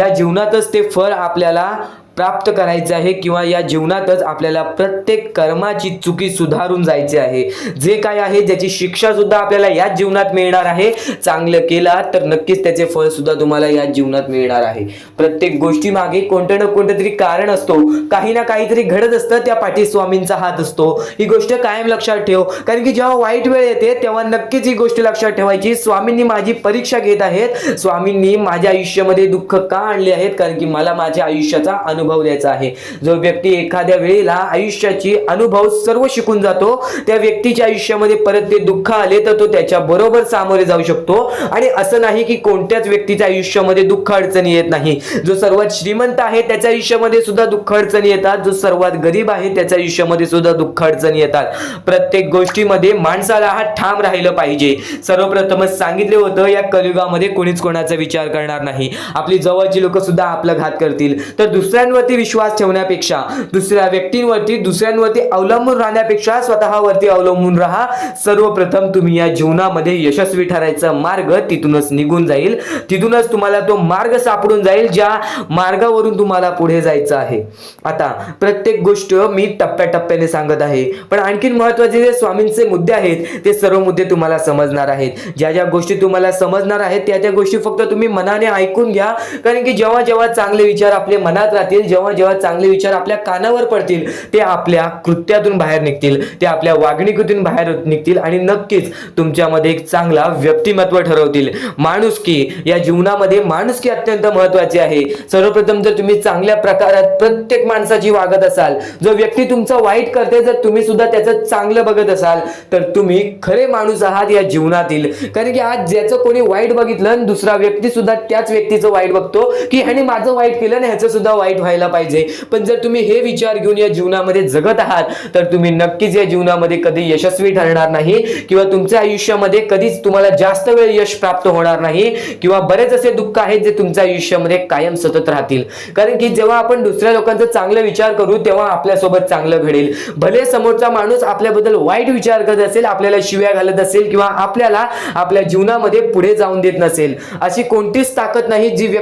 जीवनातच ते फळ आपल्याला प्राप्त करायचे आहे, किंवा या जीवनातच आपल्याला प्रत्येक कर्माची चुकी सुधारून जायचे आहे. जे काय आहे ज्याची शिक्षा सुद्धा आपल्याला या जीवनात मिळणार आहे. चांगलं केला तर नक्कीच त्याचे फळ सुद्धा तुम्हाला या जीवनात मिळणार आहे. प्रत्येक गोष्टी मागे कोणतं ना कोणतं तरी कारण असतो, काही ना काहीतरी घडत असतं, त्या पाठी स्वामींचा हात असतो. ही गोष्ट कायम लक्षात ठेव. कारण की जेव्हा वाईट वेळ येते तेव्हा नक्कीच ही गोष्ट लक्षात ठेवायची, स्वामींनी माझी परीक्षा घेत आहेत, स्वामींनी माझ्या आयुष्यामध्ये दुःख का आणले आहेत, कारण की मला माझ्या आयुष्याचा अनुभव द्यायचा आहे. जो व्यक्ती एखाद्या वेळेला आयुष्याची अनुभव सर्व शिकून जातो, त्या व्यक्तीच्या आयुष्यामध्ये परत ते दुःख आले तर तो त्याच्या बरोबर सामोरे जाऊ शकतो. आणि असं नाही की कोणत्याच व्यक्तीच्या आयुष्यामध्ये दुःख अडचणी येत नाही. जो सर्वात श्रीमंत आहे त्याच्या आयुष्यामध्ये सुद्धा दुःख अडचणी येतात, जो सर्वात गरीब आहे त्याच्या आयुष्यामध्ये सुद्धा दुःख अडचणी येतात. प्रत्येक गोष्टीमध्ये माणसाला हा ठाम राहिलं पाहिजे. सर्वप्रथमच सांगितले होतं, या कलियुगामध्ये कोणीच कोणाचा विचार करणार नाही. आपली जवळची लोक सुद्धा आपला घात करतील, तर दुसऱ्यांवरती विश्वास ठेवण्यापेक्षा, दुसऱ्या व्यक्तींवरती दुसऱ्यांवरती अवलंबून राहण्यापेक्षा स्वतःवरती अवलंबून राहा. सर्वप्रथम तुम्ही या जीवनामध्ये यशस्वी ठरायचा मार्ग तिथूनच निघून जाईल, तिथूनच तुम्हाला तो मार्ग सापडून जाईल ज्या मार्गावरून तुम्हाला पुढे जायचं आहे. आता प्रत्येक गोष्ट मी टप्प्याटप्प्याने सांगत आहे, पण आणखीन महत्त्वाचे जे स्वामींचे मुद्दे आहेत ते सर्व मुद्दे तुम्हाला समजणार आहेत. ज्या ज्या गोष्टी तुम्हाला समजणार आहेत त्या गोष्टी फक्त तुम्ही मनाने ऐकून घ्या. कारण की जेव्हा जेव्हा चांगले विचार आपल्या मनात राहतील, जेव्हा जेव्हा चांगले विचार आपल्या कानावर पडतील, ते आपल्या कृत्यातून बाहेर निघतील, ते आपल्या वागणुकीतून बाहेर निघतील आणि नक्कीच तुमच्यामध्ये एक चांगला व्यक्तिमत्व ठरवतील. माणुसकी, या जीवनामध्ये माणुसकी अत्यंत महत्त्वाची आहे. सर्वप्रथम जर तुम्ही चांगल्या प्रकारात प्रत्येक माणसाची वागत असाल, जो व्यक्ती तुमचा वाईट करते जर तुम्ही सुद्धा त्याचं चांगलं बघत असाल, तर तुम्ही खरे माणूस आहात या जीवनातील. कारण की आज ज्याचं कोणी वाईट बघितलं आणि दुसरा व्यक्ती सुद्धा त्याच व्यक्तीचं वाईट बघतो की ह्याने माझं वाईट केलं आणि ह्याचं सुद्धा वाईट व्हायला पाहिजे. पण जर तुम्ही हे विचार घेऊन या जीवनामध्ये जगत आहात तर तुम्ही नक्कीच या जीवनामध्ये कधी यशस्वी ठरणार नाही, किंवा तुमच्या आयुष्यामध्ये कधीच तुम्हाला जास्त वेळ यश प्राप्त होणार नाही, किंवा बरेच असे दुःख आहेत जे तुमच्या आयुष्यामध्ये कायम सतत राहतील. कारण की जेव्हा आपण दुसऱ्या लोकांचा चांगला विचार करू तेव्हा आपल्यासोबत चांगलं घडेल. भले समोरचा माणूस आपल्याबद्दल वाईट विचार करत असेल, आपल्याला शिव्या घालत असेल, किंवा आपल्याला आपल्या जीवनामध्ये पुढे जाऊन देत नसेल, अशी कोणतीच ताकद नाही जी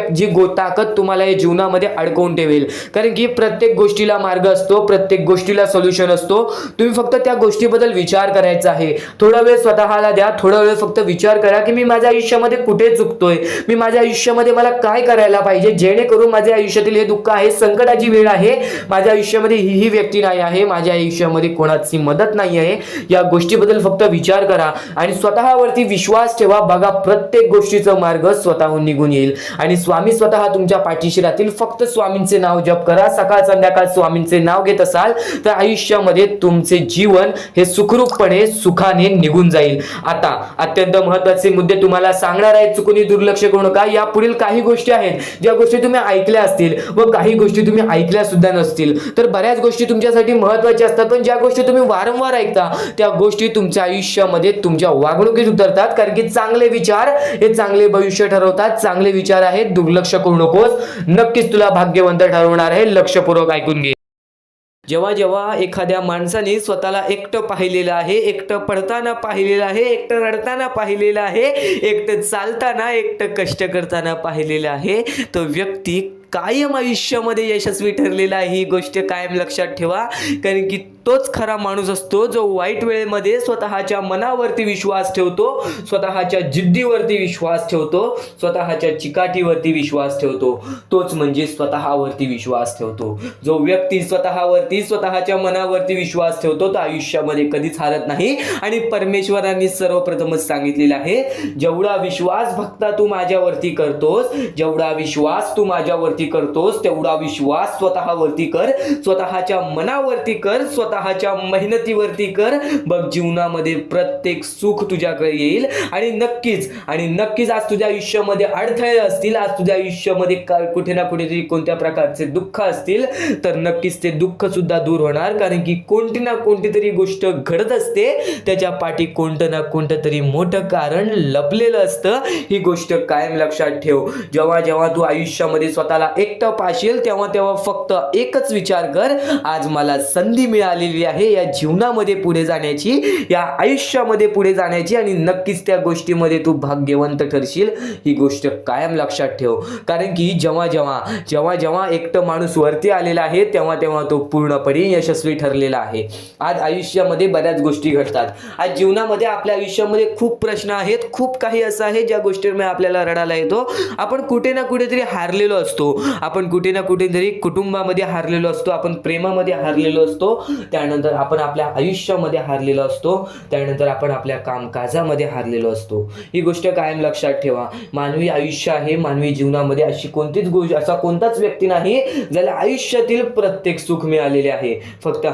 ताकद तुम्हाला या जीवनामध्ये अडकवून ठेवेल. कारण की प्रत्येक गोष्टीला मार्ग असतो, प्रत्येक गोष्टीला सोल्युशन असतो. तुम्ही फक्त त्या गोष्टीबद्दल विचार करायचा आहे. थोडा वेळ स्वतःला द्या, थोडा वेळ फक्त विचार करा की मी माझ्या आयुष्यामध्ये कुठे चुकतोय, मी माझ्या आयुष्यामध्ये मला काय करायला पाहिजे जेणेकरून माझ्या आयुष्यातील हे दुःख आहे, संकटाची वेळ आहे, माझ्या आयुष्यामध्ये ही व्यक्ती नाही आहे, माझ्या आयुष्यामध्ये कोणाची मदत नाही आहे. या गोष्टीबद्दल फक्त विचार करा आणि स्वतःवरती विश्वास ठेवा. बघा प्रत्येक गोष्टीचा मार्ग स्वतःहून निघून येईल आणि स्वामी स्वतः तुमच्या पाठीशी राहतील. फक्त स्वामींचे नाव जप करा, सकाळ संध्याकाळ स्वामींचे नाव घेत असाल तर आयुष्यामध्ये तुमचे जीवन हे सुखरूपपणे सुखाने निघून जाईल. आता अत्यंत महत्त्वाचे मुद्दे तुम्हाला सांगणार आहेत, चुकून दुर्लक्ष करू नका. या पुढील काही गोष्टी आहेत ज्या गोष्टी तुम्ही ऐकल्या असतील व काही गोष्टी तुम्ही ऐकल्या सुद्धा नसतील. तर बऱ्याच गोष्टी तुमच्यासाठी महत्त्वाच्या असतात, पण ज्या गोष्टी तुम्ही वारंवार ऐकता त्या गोष्टी तुमच्या आयुष्यामध्ये तुमच्या वागणुकीत उतरतात. कारण की चांगले विचार हे चांगले भविष्य ठरवतात. चांगले विचार आहेत, दुर्लक्ष करू नकोस. नक्कीच तुला भाग्यवंत ठरवणार आहे. लक्षपूर्वक ऐकून घे. जेव्हा जेव्हा एखाद्या माणसाने स्वतःला एकटं पाहिलेलं आहे, एकटं पडताना पाहिलेलं आहे, एकटं रडताना पाहिलेलं आहे, एकटं चालताना, एकटं कष्ट करताना पाहिलेलं आहे, तो व्यक्ती कायम आयुष्यामध्ये यशस्वी ठरलेला आहे. ही गोष्ट कायम लक्षात ठेवा. कारण की तोच खरा माणूस असतो जो वाईट वेळेमध्ये स्वतःच्या मनावरती विश्वास ठेवतो, स्वतःच्या जिद्दीवरती विश्वास ठेवतो, स्वतःच्या चिकाटीवरती विश्वास ठेवतो. तोच म्हणजे स्वतःवरती विश्वास ठेवतो. जो व्यक्ती स्वतःवरती, स्वतःच्या मनावरती विश्वास ठेवतो तो आयुष्यामध्ये कधीच हारत नाही. आणि परमेश्वरांनी सर्वप्रथमच सांगितलेलं आहे, जेवढा विश्वास भक्ता तू माझ्यावरती करतोस, जेवढा विश्वास तू माझ्यावरती करतोस, तेवढा विश्वास स्वतःवरती कर, स्वतःच्या मनावरती कर, स्वतःच्या मेहनतीवरती कर. बघ, जीवनामध्ये प्रत्येक सुख तुझ्याकडे येईल. आणि नक्कीच आज तुझ्या आयुष्यामध्ये अडथळे असतील, आज तुझ्या आयुष्यामध्ये कुठे ना कुठेतरी कोणत्या प्रकारचे दुःख असतील, तर नक्कीच ते दुःख सुद्धा दूर होणार. कारण की कोणती ना कोणती तरी गोष्ट घडत असते, त्याच्या पाठी कोणतं ना कोणतं तरी मोठं कारण लपलेलं असतं. ही गोष्ट कायम लक्षात ठेव. जेव्हा जेव्हा तू आयुष्यामध्ये स्वतःला एकटं पाशील तेव्हा फक्त एकच विचार कर, आज मला संधी मिळालेली आहे या जीवनामध्ये पुढे जाण्याची, या आयुष्यामध्ये पुढे जाण्याची, आणि नक्कीच त्या गोष्टीमध्ये तू भाग्यवंत ठरशील. ही गोष्ट कायम लक्षात ठेव. कारण की जेव्हा जेव्हा एकटं माणूस वरती आलेला आहे तेव्हा तो पूर्णपणे यशस्वी ठरलेला आहे. आज आयुष्यामध्ये बऱ्याच गोष्टी घडतात. आज जीवनामध्ये आपल्या आयुष्यामध्ये खूप प्रश्न आहेत, खूप काही असं आहे ज्या गोष्टींमुळे आपल्याला रडायला येतो. आपण कुठे ना कुठेतरी हारलेलो असतो, आपण कुठे ना कुठेतरी कुटुंबामध्ये हारलेलो असतो, आपण प्रेमामध्ये हारलेलो असतो, त्यानंतर आपण आपल्या आयुष्यामध्ये हारलेलो असतो, त्यानंतर आपण आपल्या कामकाजामध्ये हारलेलो असतो. ही गोष्ट कायम लक्षात ठेवा. मानवी आयुष्य आहे, मानवी जीवनामध्ये अशी कोणतीच गोष्ट, असा कोणताच व्यक्ती नाही ज्याला आयुष्यातील प्रत्येक सुख मिळालेले आहे. फक्त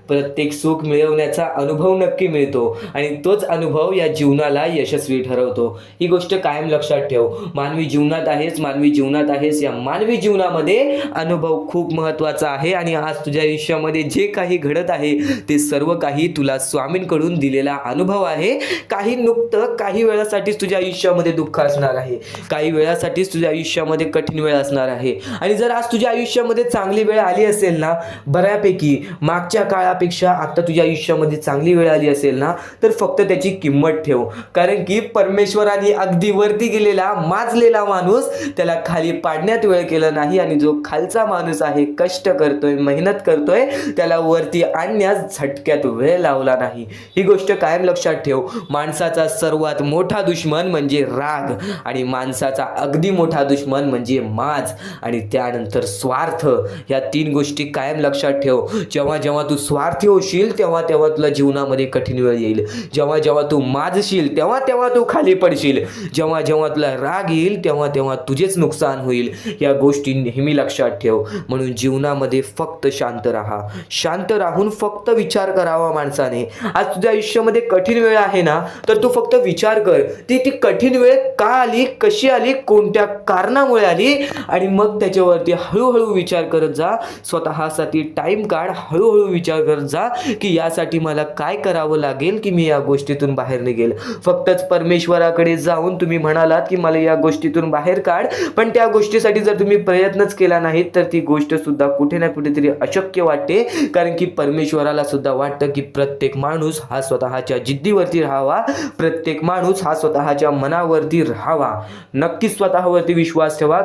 प्रत्येक सुख मिळवण्याचा अनुभव नक्की मिळतो आणि तोच अनुभव या जीवनाला यशस्वी ठरवतो. ही गोष्ट कायम लक्षात ठेव. मानवी जीवनात आहेस, या मानवी जीवनामध्ये अनुभव खूप महत्त्वाचा आहे. आणि आज तुझ्या आयुष्यामध्ये जे काही घडत आहे ते सर्व काही तुला स्वामींकडून दिलेला अनुभव आहे. काही वेळासाठीच तुझ्या आयुष्यामध्ये दुःख असणार आहे, काही वेळासाठीच तुझ्या आयुष्यामध्ये कठीण वेळ असणार आहे. आणि जर आज तुझ्या आयुष्यामध्ये चांगली वेळ आली असेल ना, बऱ्यापैकी मागच्या काळापेक्षा आता तुझ्या आयुष्यामध्ये चांगली वेळ आली असेल ना, तर फक्त त्याची किंमत ठेव. कारण की परमेश्वराने अगदी वरती गेलेला माजलेला माणूस त्याला खाली पाडण्यात वेळ केलं नाही, आणि जो खालचा माणूस आहे, कष्ट करतोय, मेहनत करतोय, त्याला वरती आणण्यास झटक्यात वेळ लावला नाही. ही गोष्ट कायम लक्षात ठेव. माणसाचा सर्वात मोठा दुश्मन म्हणजे राग, आणि माणसाचा अगदी मोठा दुश्मन म्हणजे माज, आणि त्यानंतर स्वार्थ. या तीन गोष्टी कायम लक्षात ठेव. जेव्हा तू स्वार्थी होशील तेव्हा तुला जीवनामध्ये कठीण वेळ येईल. जेव्हा तू माजशील तेव्हा तू खाली पडशील. जेव्हा तुला राग येईल तेव्हा तुझेच नुकसान होईल. या गोष्टी नेहमी लक्षात ठेव. म्हणून जीवनामध्ये फक्त शांत राहा. शांत राहून फक्त विचार करावा माणसाने. आज तुझ्या आयुष्यामध्ये कठीण वेळ आहे ना, तर तू फक्त विचार कर, ती कठीण वेळ का आली, कशी आली, कोणत्या कारणामुळे आली, आणि मग त्याच्यावरती हळूहळू विचार करत जा. स्वतःसाठी टाइम काढ, हळूहळू विचार करत जा की यासाठी मला काय करावं लागेल की मी या गोष्टीतून बाहेर निघेल. फक्तच परमेश्वराकडे जाऊन तुम्ही म्हणालात की मला या गोष्टीतून बाहेर काढ, पण त्या गोष्टीसाठी जर तुम्ही प्रयत्नच केला नाहीत तर ती गोष्ट सुद्धा कुठे ना कुठेतरी अशक्य वाटते. कारण की परमेश्वराला सुद्धा वाटतं की प्रत्येक माणूस हा स्वतःच्या जिद्दीवरती राहावा, प्रत्येक माणूस हा स्वतःच्या मनावरती राहावा. नक्कीच स्वतःवरती विश्वास ठेवा.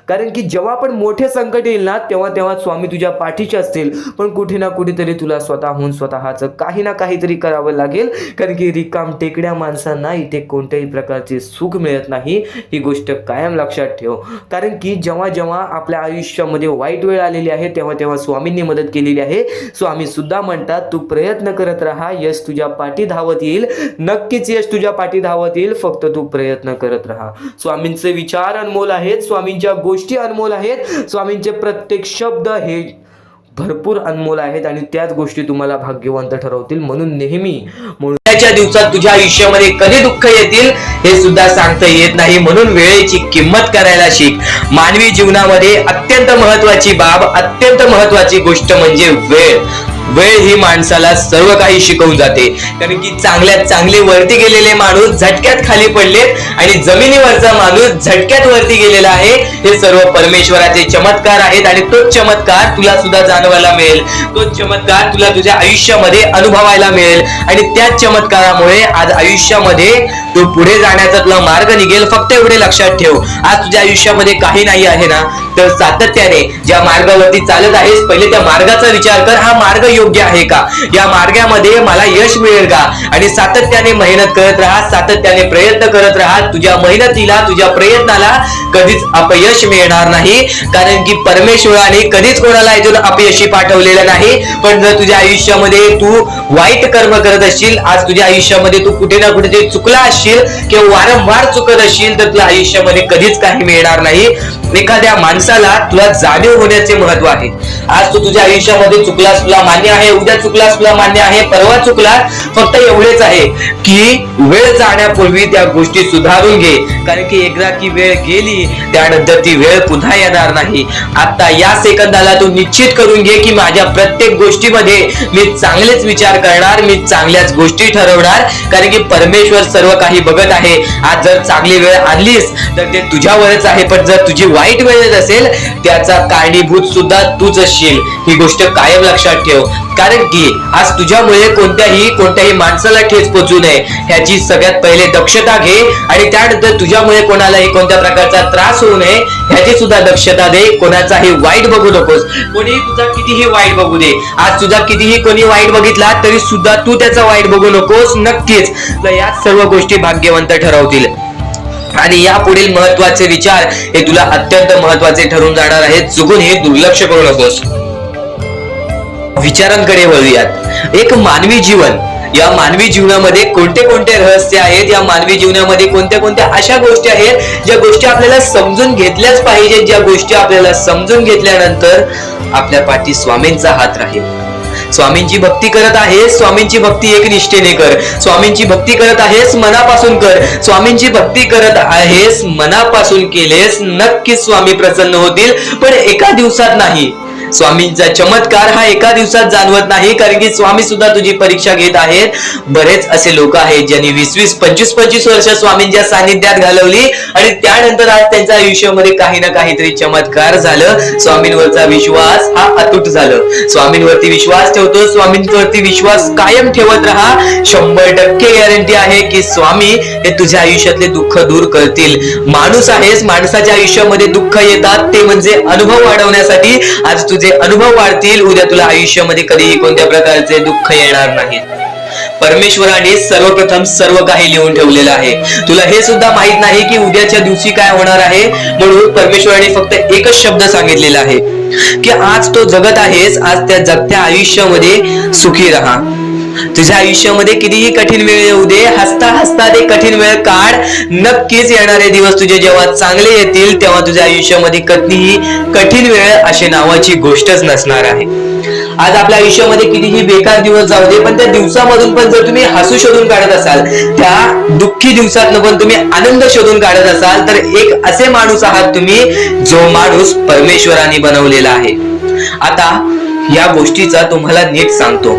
कारण की जेव्हा पण मोठे संकट येईल ना तेव्हा स्वामी तुझ्या पाठीचे असतील, पण कुठे ना कुठेतरी तुला स्वतःहून स्वतःचं काही ना काहीतरी करावं लागेल. कारण की रिकाम टेकड्या माणसांना इथे कोणत्याही प्रकारचे सुख मिळत नाही. ही गोष्ट कायम लक्षात ठेव. कारण की जेव्हा जेव्हा आपल्या आयुष्यामध्ये वाईट वेळ आलेली आहे तेव्हा तेव्हा स्वामींनी मदत केलेली आहे. स्वामी सुद्धा म्हणतात तू प्रयत्न करत राहा, यश तुझ्या पाठी धावत येईल. नक्कीच यश तुझ्या पाठी धावत येईल, फक्त तू प्रयत्न करत राहा. स्वामींचे विचार अनमोल आहेत, स्वामींच्या गोष्टी अनमोल आहेत, स्वामींचे प्रत्येक शब्द हे भरपूर अनमोल आहेत आणि त्याच गोष्टी तुम्हाला भाग्यवंत ठरवतील. म्हणून नेहमी उद्याच्या दिवसात तुझ्या आयुष्यामध्ये कधी दुःख येतील हे सुद्धा सांगता येत नाही, म्हणून वेळेची किंमत करायला शिक. मानवी जीवनामध्ये अत्यंत महत्वाची बाब, अत्यंत महत्वाची गोष्ट म्हणजे वेळ. वेळ ही माणसाला सर्व काही शिकवून जाते. कारण की चांगल्यात चांगले वरती गेलेले माणूस झटक्यात खाली पडलेत आणि जमिनीवरचा माणूस झटक्यात वरती गेलेला आहे. हे सर्व परमेश्वराचे चमत्कार आहेत आणि तोच चमत्कार तुला सुद्धा जाणवायला मिळेल, तोच चमत्कार तुला तुझ्या आयुष्यामध्ये अनुभवायला मिळेल आणि त्याच चमत्कारामुळे आज आयुष्यामध्ये तो पुढे जाण्याचा तुला मार्ग निघेल. फक्त एवढे लक्षात ठेव, आज तुझ्या आयुष्यामध्ये काही नाही आहे ना, तर सातत्याने ज्या मार्गावरती चालत आहेस पहिले त्या मार्गाचा विचार कर. हा मार्ग योग्य आहे का, या मार्गामध्ये मला यश मिळेल का, आणि सातत्याने मेहनत करत राहा, सातत्याने प्रयत्न करत राहा. तुझ्या मेहनतीला, तुझ्या प्रयत्नाला कधीच अपयश मिळणार नाही, कारण की परमेश्वराने कधीच कोणाला इथून अपयशी पाठवलेलं नाही. पण जर तुझ्या आयुष्यामध्ये तू वाईट कर्म करत असशील, आज तुझ्या आयुष्यामध्ये तू कुठे ना कुठे चुकला असशील किंवा वारंवार चुकत असशील, तर तुला आयुष्यामध्ये कधीच काही मिळणार नाही. एखाद्या माणसाला तुला जाणीव होण्याचे महत्व आहे. आज तू तुझ्या आयुष्यामध्ये चुकलास, तुला मान्य आहे, उद्या चुकलास, तुला मान्य आहे, परवा चुकलास, फक्त एवढेच आहे की वेळ जाण्यापूर्वी त्या गोष्टी सुधारून घे, कारण की एकदा की वेळ गेली त्यानंतर ती वेळ पुन्हा येणार नाही. आता या सेकंदाला तू निश्चित करून घे की माझ्या प्रत्येक गोष्टीमध्ये मी चांगलेच विचार करणार, मी चांगल्याच गोष्टी ठरवणार, कारण की परमेश्वर सर्व काही बघत आहे. आज जर चांगली वेळ आणलीस तर ते तुझ्यावरच आहे, पण जर तुझी वाईट वेळ असेल त्याचा कारणीभूत सुद्धा तूच असशील. ही गोष्ट कायम लक्षात ठेव, कारण की आज तुझ्यामुळे कोणत्याही माणसाला ठेच पोचू नये ह्याची सगळ्यात पहिले दक्षता घे, आणि त्यानंतर तुझ्यामुळे कोणालाही कोणत्या प्रकारचा त्रास होऊ नये ह्याची सुद्धा दक्षता दे. कोणाचाही वाईट बघू नकोस, कोणीही तुझा कितीही वाईट बघू दे. आज तुझा कितीही कोणी वाईट बघितला तरी सुद्धा तू त्याचा वाईट बघू नकोस. नक्कीच या सर्व गोष्टी भाग्यवंत ठरवतील आणि या पुढील महत्वाचे विचार हे तुला अत्यंत महत्वाचे ठरून जाणार आहेत. चुकून हे दुर्लक्ष करू नकोस. विचारांकडे वळूयात. एक मानवी जीवन, या मानवी जीवनामध्ये कोणते कोणते रहस्य आहेत, या मानवी जीवनामध्ये कोणत्या कोणत्या अशा गोष्टी आहेत ज्या गोष्टी आपल्याला समजून घेतल्याच पाहिजेत, ज्या गोष्टी आपल्याला समजून घेतल्यानंतर आपल्या पाठी स्वामींचा हात राहील. स्वामींची भक्ती करत आहेस, स्वामींची भक्ती एक निष्ठेने कर. स्वामींची भक्ती करत आहेस, मनापासून कर. स्वामींची भक्ती करत आहेस, मनापासून केलेस, नक्कीच स्वामी प्रसन्न होतील, पण एका दिवसात नाही. स्वामींचा चमत्कार हा एका दिवसात जाणवत नाही, कारण की स्वामी सुद्धा तुझी परीक्षा घेत आहेत. बरेच असे लोक आहेत ज्यांनी 20-20, 25-25 वर्ष स्वामींच्या सानिध्यात घालवली आणि त्यानंतर आज त्यांच्या आयुष्यामध्ये काही ना काहीतरी चमत्कार झालं. स्वामींवरचा विश्वास हा अतूट झालं. स्वामींवरती विश्वास ठेवतो, स्वामींवरती विश्वास कायम ठेवत राहा. 100% गॅरंटी आहे की स्वामी हे तुझ्या आयुष्यातले दुःख दूर करतील. माणूस आहेस, माणसाच्या आयुष्यामध्ये दुःख येतात, ते म्हणजे अनुभव वाढवण्यासाठी. आज तुझे अनुभव वाढतील, उद्या तुला आयुष्यामध्ये कधीही कोणत्या प्रकारचे दुःख येणार नाही. परमेश्वराने सर्वप्रथम सर्व काही लिहून ठेवलेलं आहे. तुला हे सुद्धा माहित नाही की उद्याच्या दिवशी काय होणार आहे, म्हणून परमेश्वराने फक्त एकच शब्द सांगितलेला आहे की आज तो जगत आहेस, आज त्या जगत्या आयुष्यामध्ये सुखी राहा. तुझ्या आयुष्यामध्ये कितीही कठीण वेळ येऊ दे, हसता हसता ते कठीण वेळ काढ. नक्कीच येणारे दिवस तुझे जेव्हा चांगले येतील तेव्हा तुझ्या आयुष्यामध्ये कधीही कठीण वेळ अशी नावाची गोष्टच नसणार आहे. आज आपल्या आयुष्यामध्ये कितीही बेकार दिवस जाऊ दे, पण त्या दिवसामधून पण जर तुम्ही हसू शोधून काढत असाल, त्या दुःखी दिवसातनं पण तुम्ही आनंद शोधून काढत असाल, तर एक असे माणूस आहात तुम्ही जो माणूस परमेश्वराने बनवलेला आहे. आता या गोष्टीचा तुम्हाला नीट सांगतो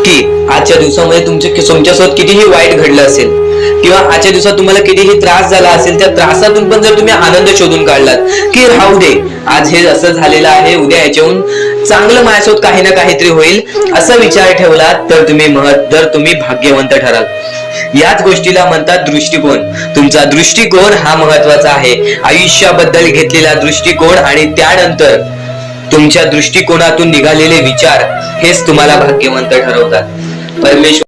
की आजच्या दिवसामध्ये तुमच्यासोबत कितीही वाईट घडलं असेल किंवा आजच्या दिवसात तुम्हाला कितीही त्रास झाला असेल, त्या त्रासातून पण जर तुम्ही आनंद शोधून काढलात की राहू दे, आज हे असं झालेलं आहे, उद्या याच्याहून चांगलं माझ्यासोबत काही ना काहीतरी होईल, असा विचार ठेवलात तर तुम्ही भाग्यवंत ठराल. याच गोष्टीला म्हणतात दृष्टिकोन. तुमचा दृष्टिकोन हा महत्वाचा आहे. आयुष्याबद्दल घेतलेला दृष्टिकोन आणि त्यानंतर तुमच्या दृष्टिकोनातून निघालेले विचार हेच तुम्हाला भाग्यवंत ठरवतात. परमेश्वर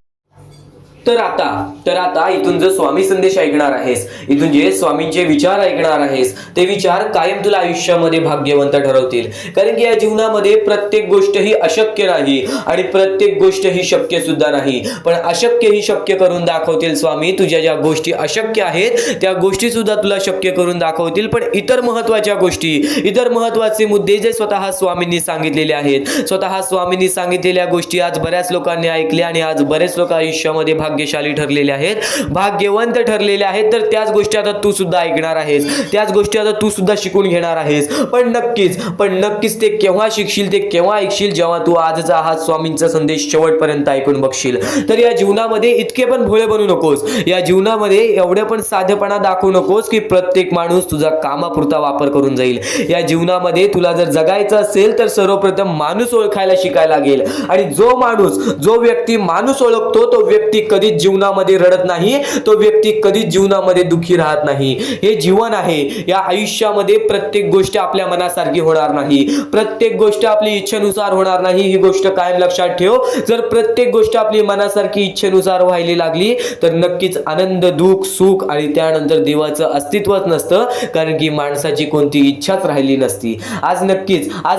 तर आता इथून जर स्वामी संदेश ऐकणार आहेस, इथून जे स्वामींचे विचार ऐकणार आहेस, ते विचार कायम तुला आयुष्यामध्ये भाग्यवंत ठरवतील. कारण की या जीवनामध्ये प्रत्येक गोष्ट ही अशक्य नाही आणि प्रत्येक गोष्ट ही शक्य सुद्धा नाही, पण अशक्य ही शक्य करून दाखवतील स्वामी. तुझ्या ज्या गोष्टी अशक्य आहेत त्या गोष्टी सुद्धा तुला शक्य करून दाखवतील. पण इतर महत्वाच्या गोष्टी, इतर महत्वाचे मुद्दे जे स्वतः स्वामींनी सांगितलेले आहेत, स्वतः स्वामींनी सांगितलेल्या गोष्टी आज बऱ्याच लोकांनी ऐकल्या आणि आज बरेच लोक आयुष्यामध्ये भाग्यशाली ठरलेले आहेत, भाग्यवंत ठरलेले आहेत. तर त्याच गोष्टी आता तू सुद्धा ऐकणार आहेस, त्याच गोष्टी आता तू सुद्धा शिकून घेणार आहेस. पण नक्कीच ते केव्हा शिकशील, ते केव्हा ऐकशील, जेव्हा तू आजचा हा स्वामींचा संदेश शेवटपर्यंत ऐकून बघशील. तर या जीवनामध्ये इतके पण भोळे बनू नकोस, या जीवनामध्ये एवढे पण साधेपणा दाखवू नकोस की प्रत्येक माणूस तुझा कामापुरता वापर करून जाईल. या जीवनामध्ये तुला जर जगायचं असेल तर सर्वप्रथम माणूस ओळखायला शिकायला लागेल. आणि जो व्यक्ती माणूस ओळखतो तो व्यक्ती कधीच जीवनामध्ये रडत नाही, तो व्यक्ती कधीच जीवनामध्ये दुःखी राहत नाही. हे जीवन आहे. या आयुष्यामध्ये प्रत्येक गोष्ट आपल्या मनासारखी होणार नाही, प्रत्येक गोष्ट आपली इच्छेनुसार होणार नाही. ही गोष्ट कायम लक्षात ठेव. जर प्रत्येक गोष्ट आपली मनासारखी इच्छेनुसार व्हायला लागली तर नक्कीच आनंद, दुःख, सुख आणि त्यानंतर देवाचं अस्तित्वच नसतं. कारण की माणसाची कोणती इच्छाच राहिली नसती. आज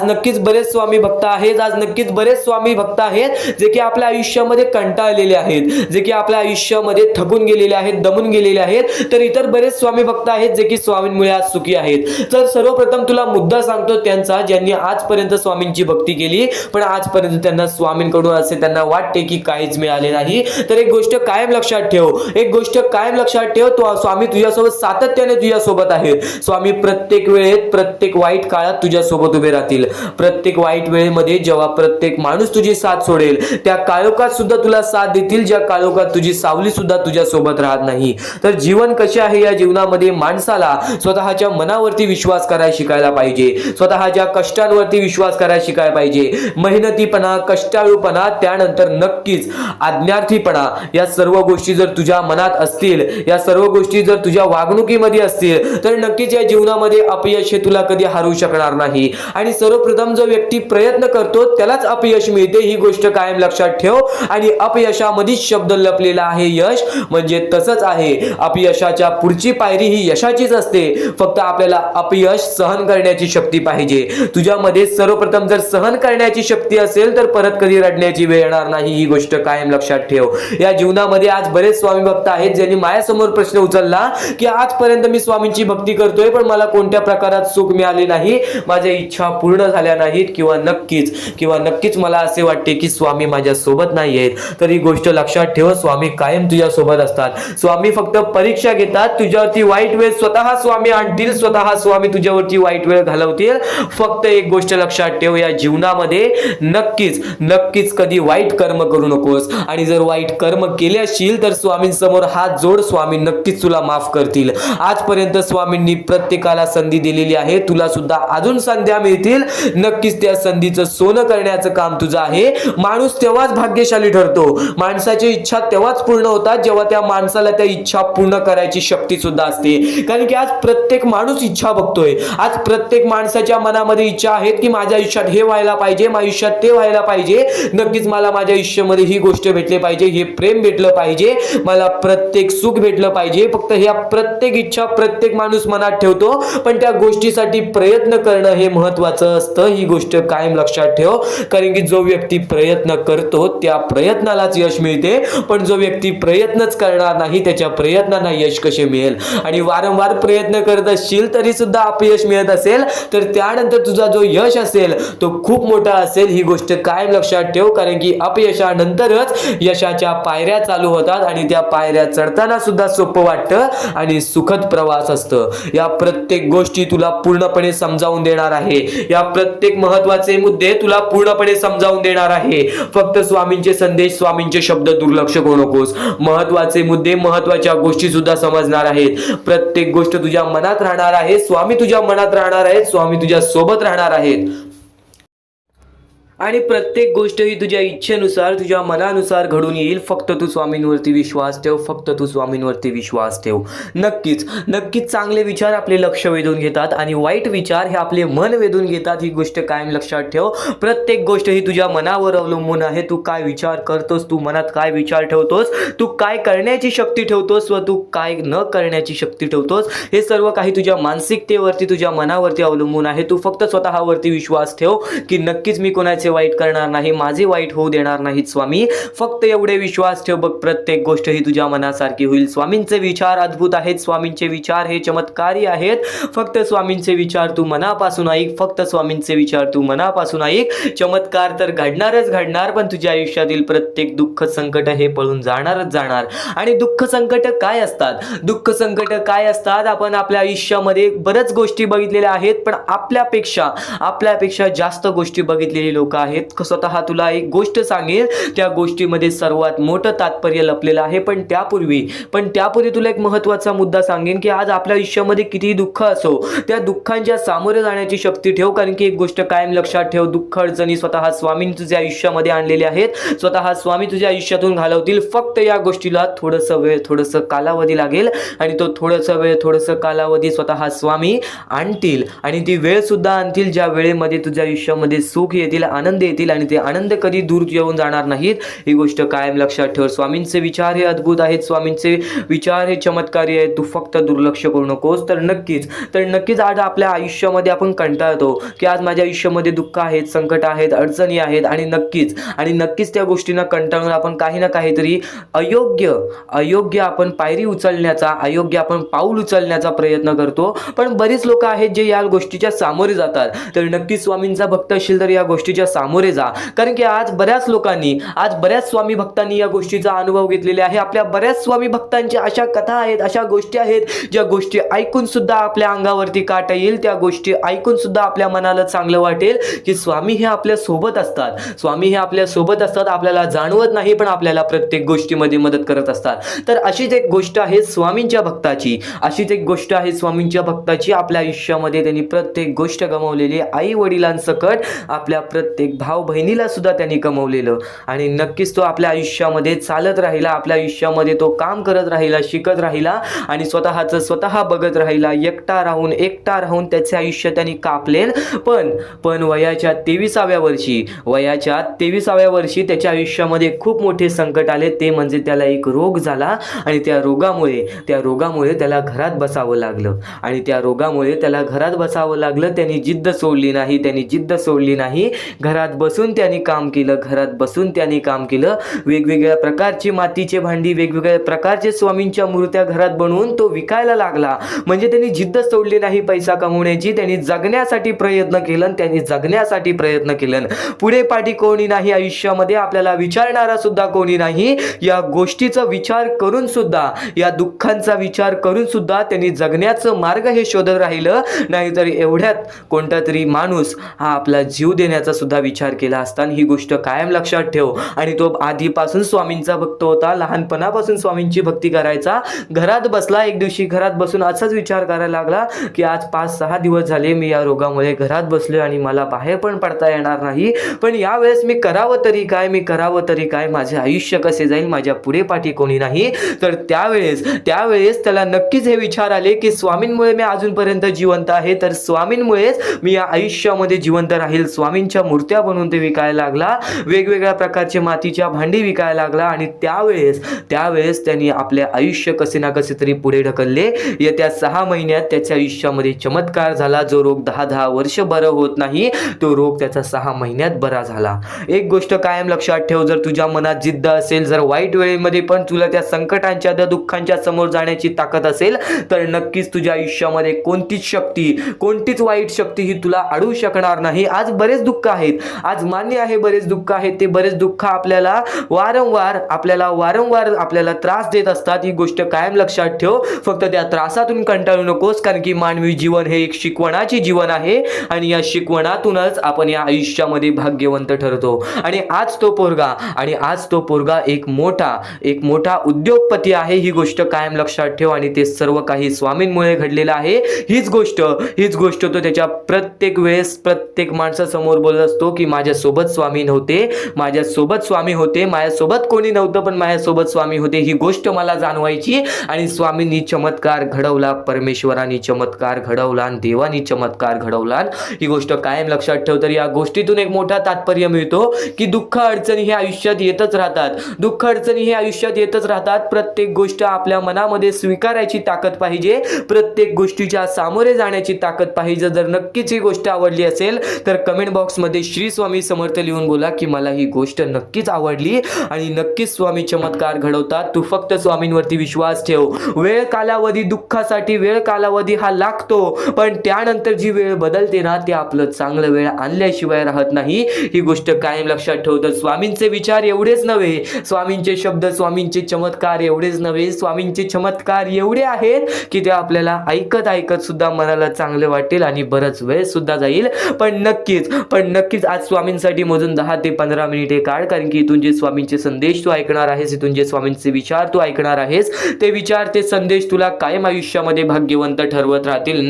नक्कीच बरेच स्वामी भक्त आहेत, आज नक्कीच बरेच स्वामी भक्त आहेत जे की आपल्या आयुष्यामध्ये कंटाळलेले आहेत, जे की आपल्या आयुष्यामध्ये थकून गेलेले आहेत, दमून गेलेले आहेत. तर इतर बरेच स्वामी भक्त आहेत जे की स्वामींमुळे आज सुखी आहेत. तर सर्वप्रथम तुला मुद्दा सांगतो त्यांचा, ज्यांनी आजपर्यंत स्वामींची भक्ती केली पण आजपर्यंत त्यांना स्वामींकडून असे त्यांना वाटते की काहीच मिळाले नाही. तर एक गोष्ट कायम लक्षात ठेव, तो स्वामी तुझ्यासोबत सातत्याने तुझ्यासोबत आहेत. स्वामी प्रत्येक वेळेत, प्रत्येक वाईट काळात तुझ्यासोबत उभे राहतील. प्रत्येक वाईट वेळेमध्ये जेव्हा प्रत्येक माणूस तुझी साथ सोडेल त्या काळोखात सुद्धा तुला साथ देतील, ज्या काळोखात तुझी सावली सुद्धा तुझ्यासोबत राहत नाही. तर जीवन कसे आहे, या जीवनामध्ये माणसाला स्वतःच्या मनावरती विश्वास करायला शिकायला पाहिजे, स्वतःच्या कष्टांवरती विश्वास करायला शिकायला पाहिजे. मेहनतीपणा, कष्टाळूपणा, त्यानंतर नक्कीच आज्ञार्थीपणा, या सर्व गोष्टी जर तुझ्या मनात असतील, या सर्व गोष्टी जर तुझ्या वागणुकीमध्ये असतील तर नक्कीच या जीवनामध्ये अपयश हे तुला कधी हरवू शकणार नाही. आणि सर्वप्रथम जो व्यक्ती प्रयत्न करतो त्यालाच अपयश मिळते, ही गोष्ट कायम लक्षात ठेव. आणि अपयशामध्येच शब्द लपलेला आहे यश, म्हणजे तसंच आहे. अपयशाच्या पुढची पायरी ही यशाचीच असते. फक्त आपल्याला अपयश सहन करण्याची शक्ती पाहिजे. तुझ्यामध्ये सर्वप्रथम जर सहन करण्याची शक्ती असेल तर परत कधी रडण्याची वेळ येणार नाही, ही गोष्ट कायम लक्षात ठेव. या जीवनामध्ये आज बरेच स्वामी भक्त आहेत ज्यांनी माझ्यासमोर प्रश्न उचलला की आजपर्यंत मी स्वामींची भक्ती करतोय पण मला कोणत्या प्रकारात सुख मिळाले नाही, माझ्या इच्छा पूर्ण झाल्या नाहीत, किंवा नक्कीच मला असे वाटते की स्वामी माझ्या सोबत नाही आहेत. तर ही गोष्ट लक्षात ठेव, स्वामी कायम तुझ्या सोबत असतात. स्वामी फक्त परीक्षा घेतात, तुझ्यावरती वाईट वेळ स्वतः स्वामी आणतील, स्वतः स्वामी तुझ्यावरती वाईट वेळ घालवतील. फक्त एक गोष्ट लक्षात ठेव, या जीवनामध्ये नक्कीच कधी वाईट कर्म करू नकोस. आणि जर वाईट कर्म केले असतील तर स्वामींसमोर हात जोड, स्वामी नक्कीच तुला माफ करतील. आजपर्यंत स्वामींनी प्रत्येकाला संधी दिलेली आहे, तुला सुद्धा अजून संध्या मिळतील. नक्कीच त्या संधीचं सोनं करण्याचं काम तुझं आहे. माणूस तेव्हाच भाग्यशाली ठरतो, माणसाची इच्छा तेव्हाच पूर्ण होतात जेव्हा त्या माणसाला त्या इच्छा पूर्ण करायची शक्ती सुद्धा असते. कारण की आज प्रत्येक माणूस इच्छा बघतोय, आज प्रत्येक माणसाच्या मनामध्ये इच्छा आहेत की माझ्या आयुष्यात हे व्हायला पाहिजे, माझ्या आयुष्यात ते व्हायला पाहिजे, नक्कीच मला माझ्या आयुष्यामध्ये ही गोष्ट भेटली पाहिजे, हे प्रेम भेटलं पाहिजे, मला प्रत्येक सुख भेटलं पाहिजे. फक्त ह्या प्रत्येक इच्छा प्रत्येक माणूस मनात ठेवतो, पण त्या गोष्टीसाठी प्रयत्न करणं हे महत्वाचं असतं. ही गोष्ट कायम लक्षात ठेव. कारण की जो व्यक्ती प्रयत्न करतो त्या प्रयत्नालाच यश मिळते, पण जो व्यक्ती प्रयत्नच करणार नाही त्याच्या प्रयत्नांना यश कसे मिळेल. आणि वारंवार प्रयत्न करत असशील तरी सुद्धा अपयश मिळत असेल तर त्यानंतर तुझा जो यश असेल तो खूप मोठा असेल. ही गोष्ट कायम लक्षात ठेव. कारण की अपयशानंतरच यशाच्या पायऱ्या चालू होतात आणि त्या पायऱ्या चढताना सुद्धा सोपं वाटतं आणि सुखद प्रवास असतं. या प्रत्येक गोष्टी तुला पूर्णपणे समजावून देणार आहे, या प्रत्येक महत्वाचे मुद्दे तुला पूर्णपणे समजावून देणार आहे. फक्त स्वामींचे संदेश, स्वामींचे शब्द दुर्लक्ष करू नकोस. महत्वाचे मुद्दे, महत्वाच्या गोष्टी सुद्धा समजणार आहेत. प्रत्येक गोष्ट तुझ्या मनात राहणार आहे, स्वामी तुझ्या मनात राहणार आहेत, स्वामी तुझ्या सोबत राहणार आहेत. आणि प्रत्येक गोष्ट ही तुझ्या इच्छेनुसार तुझ्या मनानुसार घडून येईल. फक्त तू स्वामींवरती विश्वास ठेव, फक्त तू स्वामींवरती विश्वास ठेव. नक्कीच नक्कीच चांगले विचार आपले लक्ष वेधून घेतात आणि वाईट विचार हे आपले मन वेधून घेतात. ही गोष्ट कायम लक्षात ठेव. प्रत्येक गोष्ट ही तुझ्या मनावर अवलंबून आहे. तू काय विचार करतोस, तू मनात काय विचार ठेवतोस, तू काय करण्याची शक्ती ठेवतोस व तू काय न करण्याची शक्ती ठेवतोस, हे सर्व काही तुझ्या मानसिकतेवरती तुझ्या मनावरती अवलंबून आहे. तू फक्त स्वतःवरती विश्वास ठेव की नक्कीच मी कोणाचे वाईट करणार नाही, माझे वाईट होऊ देणार नाहीत स्वामी. फक्त एवढे विश्वास ठेव बघ, प्रत्येक गोष्ट ही तुझ्या मनासारखी होईल. स्वामींचे विचार अद्भुत आहेत, स्वामींचे विचार हे चमत्कारी आहेत. फक्त स्वामींचे विचार तू मनापासून ऐक, फक्त स्वामींचे विचार तू मनापासून ऐक. चमत्कार तर घडणारच घडणार, पण तुझ्या आयुष्यातील प्रत्येक दुःख संकट हे पळून जाणारच जाणार. आणि दुःख संकट काय असतात, दुःख संकट काय असतात, आपण आपल्या आयुष्यामध्ये बऱ्याच गोष्टी बघितलेल्या आहेत, पण आपल्यापेक्षा जास्त गोष्टी बघितलेली लोक आहेत. स्वतः तुला एक गोष्ट सांगेल, त्या गोष्टीमध्ये सर्वात मोठं तात्पर्य लपलेलं आहे. पण त्यापूर्वी तुला एक महत्त्वाचा मुद्दा सांगेन की आज आपल्या आयुष्यामध्ये कितीही दुःख असो, त्या दुःखांच्या सामोरे जाण्याची शक्ती ठेव. कारण की एक गोष्ट कायम लक्षात ठेव, दुःख अडचणी स्वतः स्वामी तुझ्या आयुष्यामध्ये आणलेले आहेत, स्वतः स्वामी तुझ्या आयुष्यातून घालवतील. फक्त या गोष्टीला थोडंसं वेळ, थोडंसं कालावधी लागेल आणि तो थोडंसं वेळ, थोडंसं कालावधी स्वतः स्वामी आणतील. आणि ती वेळ सुद्धा आणतील ज्या वेळेमध्ये तुझ्या आयुष्यामध्ये सुख येतील, आनंद येतील आणि ते आनंद कधी दूर येऊन जाणार नाहीत. ही गोष्ट कायम लक्षात ठेव. स्वामींचे विचार हे अद्भुत आहेत, स्वामींचे विचार हे चमत्कारी आहेत. तू फक्त दुर्लक्ष करू नकोस. तर नक्कीच आज आपल्या आयुष्यामध्ये आपण कंटाळतो की आज माझ्या आयुष्यामध्ये दुःख आहेत, संकट आहेत, अडचणी आहेत आणि नक्कीच त्या गोष्टींना कंटाळून आपण काही ना काहीतरी अयोग्य आपण पायरी उचलण्याचा, अयोग्य आपण पाऊल उचलण्याचा प्रयत्न करतो. पण बरीच लोक आहेत जे या गोष्टीच्या सामोरे जातात. तर नक्कीच स्वामींचा भक्त असेल तर या गोष्टीच्या सामोरे जा. कारण की आज बऱ्याच स्वामी भक्तांनी या गोष्टीचा अनुभव घेतलेला आहे. आपल्या बऱ्याच स्वामी भक्तांच्या अशा कथा आहेत, अशा गोष्टी आहेत, ज्या गोष्टी ऐकून सुद्धा आपल्या अंगावरती काटा येईल, त्या गोष्टी ऐकून सुद्धा आपल्या मनाला चांगलं वाटेल की स्वामी हे आपल्या सोबत असतात. स्वामी हे आपल्या सोबत असतात, आपल्याला जाणवत नाही पण आपल्याला प्रत्येक गोष्टीमध्ये मदत करत असतात. तर अशीच एक गोष्ट आहे स्वामींच्या भक्ताची. आपल्या आयुष्यामध्ये त्यांनी प्रत्येक गोष्ट गमावलेली, आई वडिलांसकट आपल्या प्रत्येक भाऊ बहिणीला सुद्धा त्यांनी गमावलेलं. आणि नक्कीच तो आपल्या आयुष्यामध्ये चालत राहिला, आपल्या आयुष्यामध्ये तो काम करत राहिला, शिकत राहिला आणि स्वतः बघत राहिला. एकटा राहून त्याचे आयुष्य त्यांनी कापलेल. पण वयाच्या 23व्या वर्षी त्याच्या आयुष्यामध्ये खूप मोठे संकट आले. ते म्हणजे त्याला एक रोग झाला आणि त्या रोगामुळे त्याला घरात बसावं लागलं. त्यांनी जिद्द सोडली नाही. घरात बसून त्यांनी काम केलं. वेगवेगळ्या प्रकारची मातीचे भांडी, वेगवेगळ्या प्रकारचे स्वामींच्या मूर्त्या घरात बनवून तो विकायला लागला. म्हणजे त्यांनी जिद्द सोडली नाही पैसा कमवण्याची. त्यांनी जगण्यासाठी प्रयत्न केलं. पुढे पाठी कोणी नाही आयुष्यामध्ये, आपल्याला विचारणारा सुद्धा कोणी नाही. या गोष्टीचा विचार करून सुद्धा, या दुःखांचा विचार करून सुद्धा त्यांनी जगण्याचं मार्ग हे शोधत राहिलं. नाहीतर एवढ्यात कोणता तरी माणूस हा आपला जीव देण्याचा सुद्धा विचार केला असता. ही गोष्ट कायम लक्षात ठेव. आणि तो आधीपासून स्वामींचा भक्त होता, लहानपणापासून स्वामींची भक्ती करायचा. घरात बसला, एक दिवशी घरात बसून असाच विचार करायला लागला की आज 5-6 दिवस झाले मी या रोगामुळे घरात बसलोय आणि मला बाहेर पण पडता येणार नाही. पण यावेळेस मी करावं तरी काय, माझे आयुष्य कसे जाईल, माझ्या पुढे पाठी कोणी नाही. तर त्यावेळेस त्याला नक्कीच हे विचार आले की स्वामींमुळे मी अजूनपर्यंत जिवंत आहे, तर स्वामींमुळेच मी या आयुष्यामध्ये जिवंत राहील. स्वामींच्या मूर्त्या बनवून ते विकायला लागला, वेगवेगळ्या प्रकारचे मातीच्या भांडी विकायला लागला. आणि त्यावेळेस त्यांनी आपले आयुष्य कसे ना कसे तरी पुढे ढकलले. येत्या 6 महिन्यात त्याच्या आयुष्यामध्ये चमत्कार झाला. जो रोग 10 वर्ष बरं होत नाही, तो रोग त्याचा 6 महिन्यात बरा झाला. एक गोष्ट कायम लक्षात ठेव, जर तुझ्या मनात जिद्द असेल, जर वाईट वेळेमध्ये पण तुला त्या संकटांच्या, त्या दुःखांच्या समोर जाण्याची ताकद असेल, तर नक्कीच तुझ्या आयुष्यामध्ये कोणतीच वाईट शक्ती ही तुला अडवू शकणार नाही. आज बरेच दुःख आहेत, आज मान्य आहे बरेच दुःख आहेत. ते बरेच दुःख आपल्याला वारंवार आपल्याला त्रास देत असतात. ही गोष्ट कायम लक्षात ठेव. फक्त त्या त्रासातून कंटाळू नकोस. कारण की मानवी जीवन हे एक शिकवणाचे जीवन आहे आणि या शिकवणातूनच आपण या आयुष्यामध्ये भाग्यवंत ठरतो. आणि आज तो पोरगा एक मोठा उद्योगपती आहे. ही गोष्ट कायम लक्षात ठेव. आणि ते सर्व काही स्वामींमुळे घडलेलं आहे. हीच गोष्ट तो त्याच्या प्रत्येक वेळेस प्रत्येक माणसासमोर बोलत असतो होतो की माझ्यासोबत स्वामी नव्हते, माझ्यासोबत स्वामी होते, माझ्यासोबत कोणी नव्हतं पण माझ्यासोबत स्वामी होते, ही गोष्ट मला जाणवायची. आणि स्वामींनी चमत्कार घडवला, परमेश्वरांनी चमत्कार घडवला आणि देवानी चमत्कार घडवला. ही गोष्ट कायम लक्षात ठेव. तर या गोष्टीतून एक मोठा तात्पर्य मिळतो की दुःख अडचणी हे आयुष्यात येतच राहतात, दुःख अडचणी हे आयुष्यात येतच राहतात. प्रत्येक गोष्ट आपल्या मनामध्ये स्वीकारायची ताकद पाहिजे, प्रत्येक गोष्टीच्या सामोरे जाण्याची ताकद पाहिजे. जर नक्कीच ही गोष्ट आवडली असेल तर कमेंट बॉक्समध्ये श्री स्वामी समर्थ लिहून बोला की मला ही गोष्ट नक्कीच आवडली आणि नक्कीच स्वामी चमत्कार घडवतात. तू फक्त स्वामींवरती विश्वास ठेव. वेळ कालावधी, दुःखासाठी वेळ कालावधी हा लागतो, पण त्यानंतर जी वेळ बदलते ना ते आपलं चांगलं वेळ आणल्याशिवाय राहत नाही. ही गोष्ट कायम लक्षात ठेव. तर स्वामींचे विचार एवढेच नव्हे, स्वामींचे शब्द, स्वामींचे चमत्कार एवढेच नव्हे, स्वामींचे चमत्कार एवढे आहेत की ते आपल्याला ऐकत ऐकत सुद्धा मनाला चांगले वाटेल आणि बराच वेळ सुद्धा जाईल. पण नक्कीच आज स्वामींसाठी मोजून 10 ते 15 मिनिटे काढ, कारण की इथून जे स्वामींचे संदेश तू ऐकणार आहेस, इथून जे स्वामींचे विचार तू ऐकणार आहेस, ते विचार, ते संदेश तुला कायम आयुष्यामध्ये भाग्यवंत ठरवत राहतील.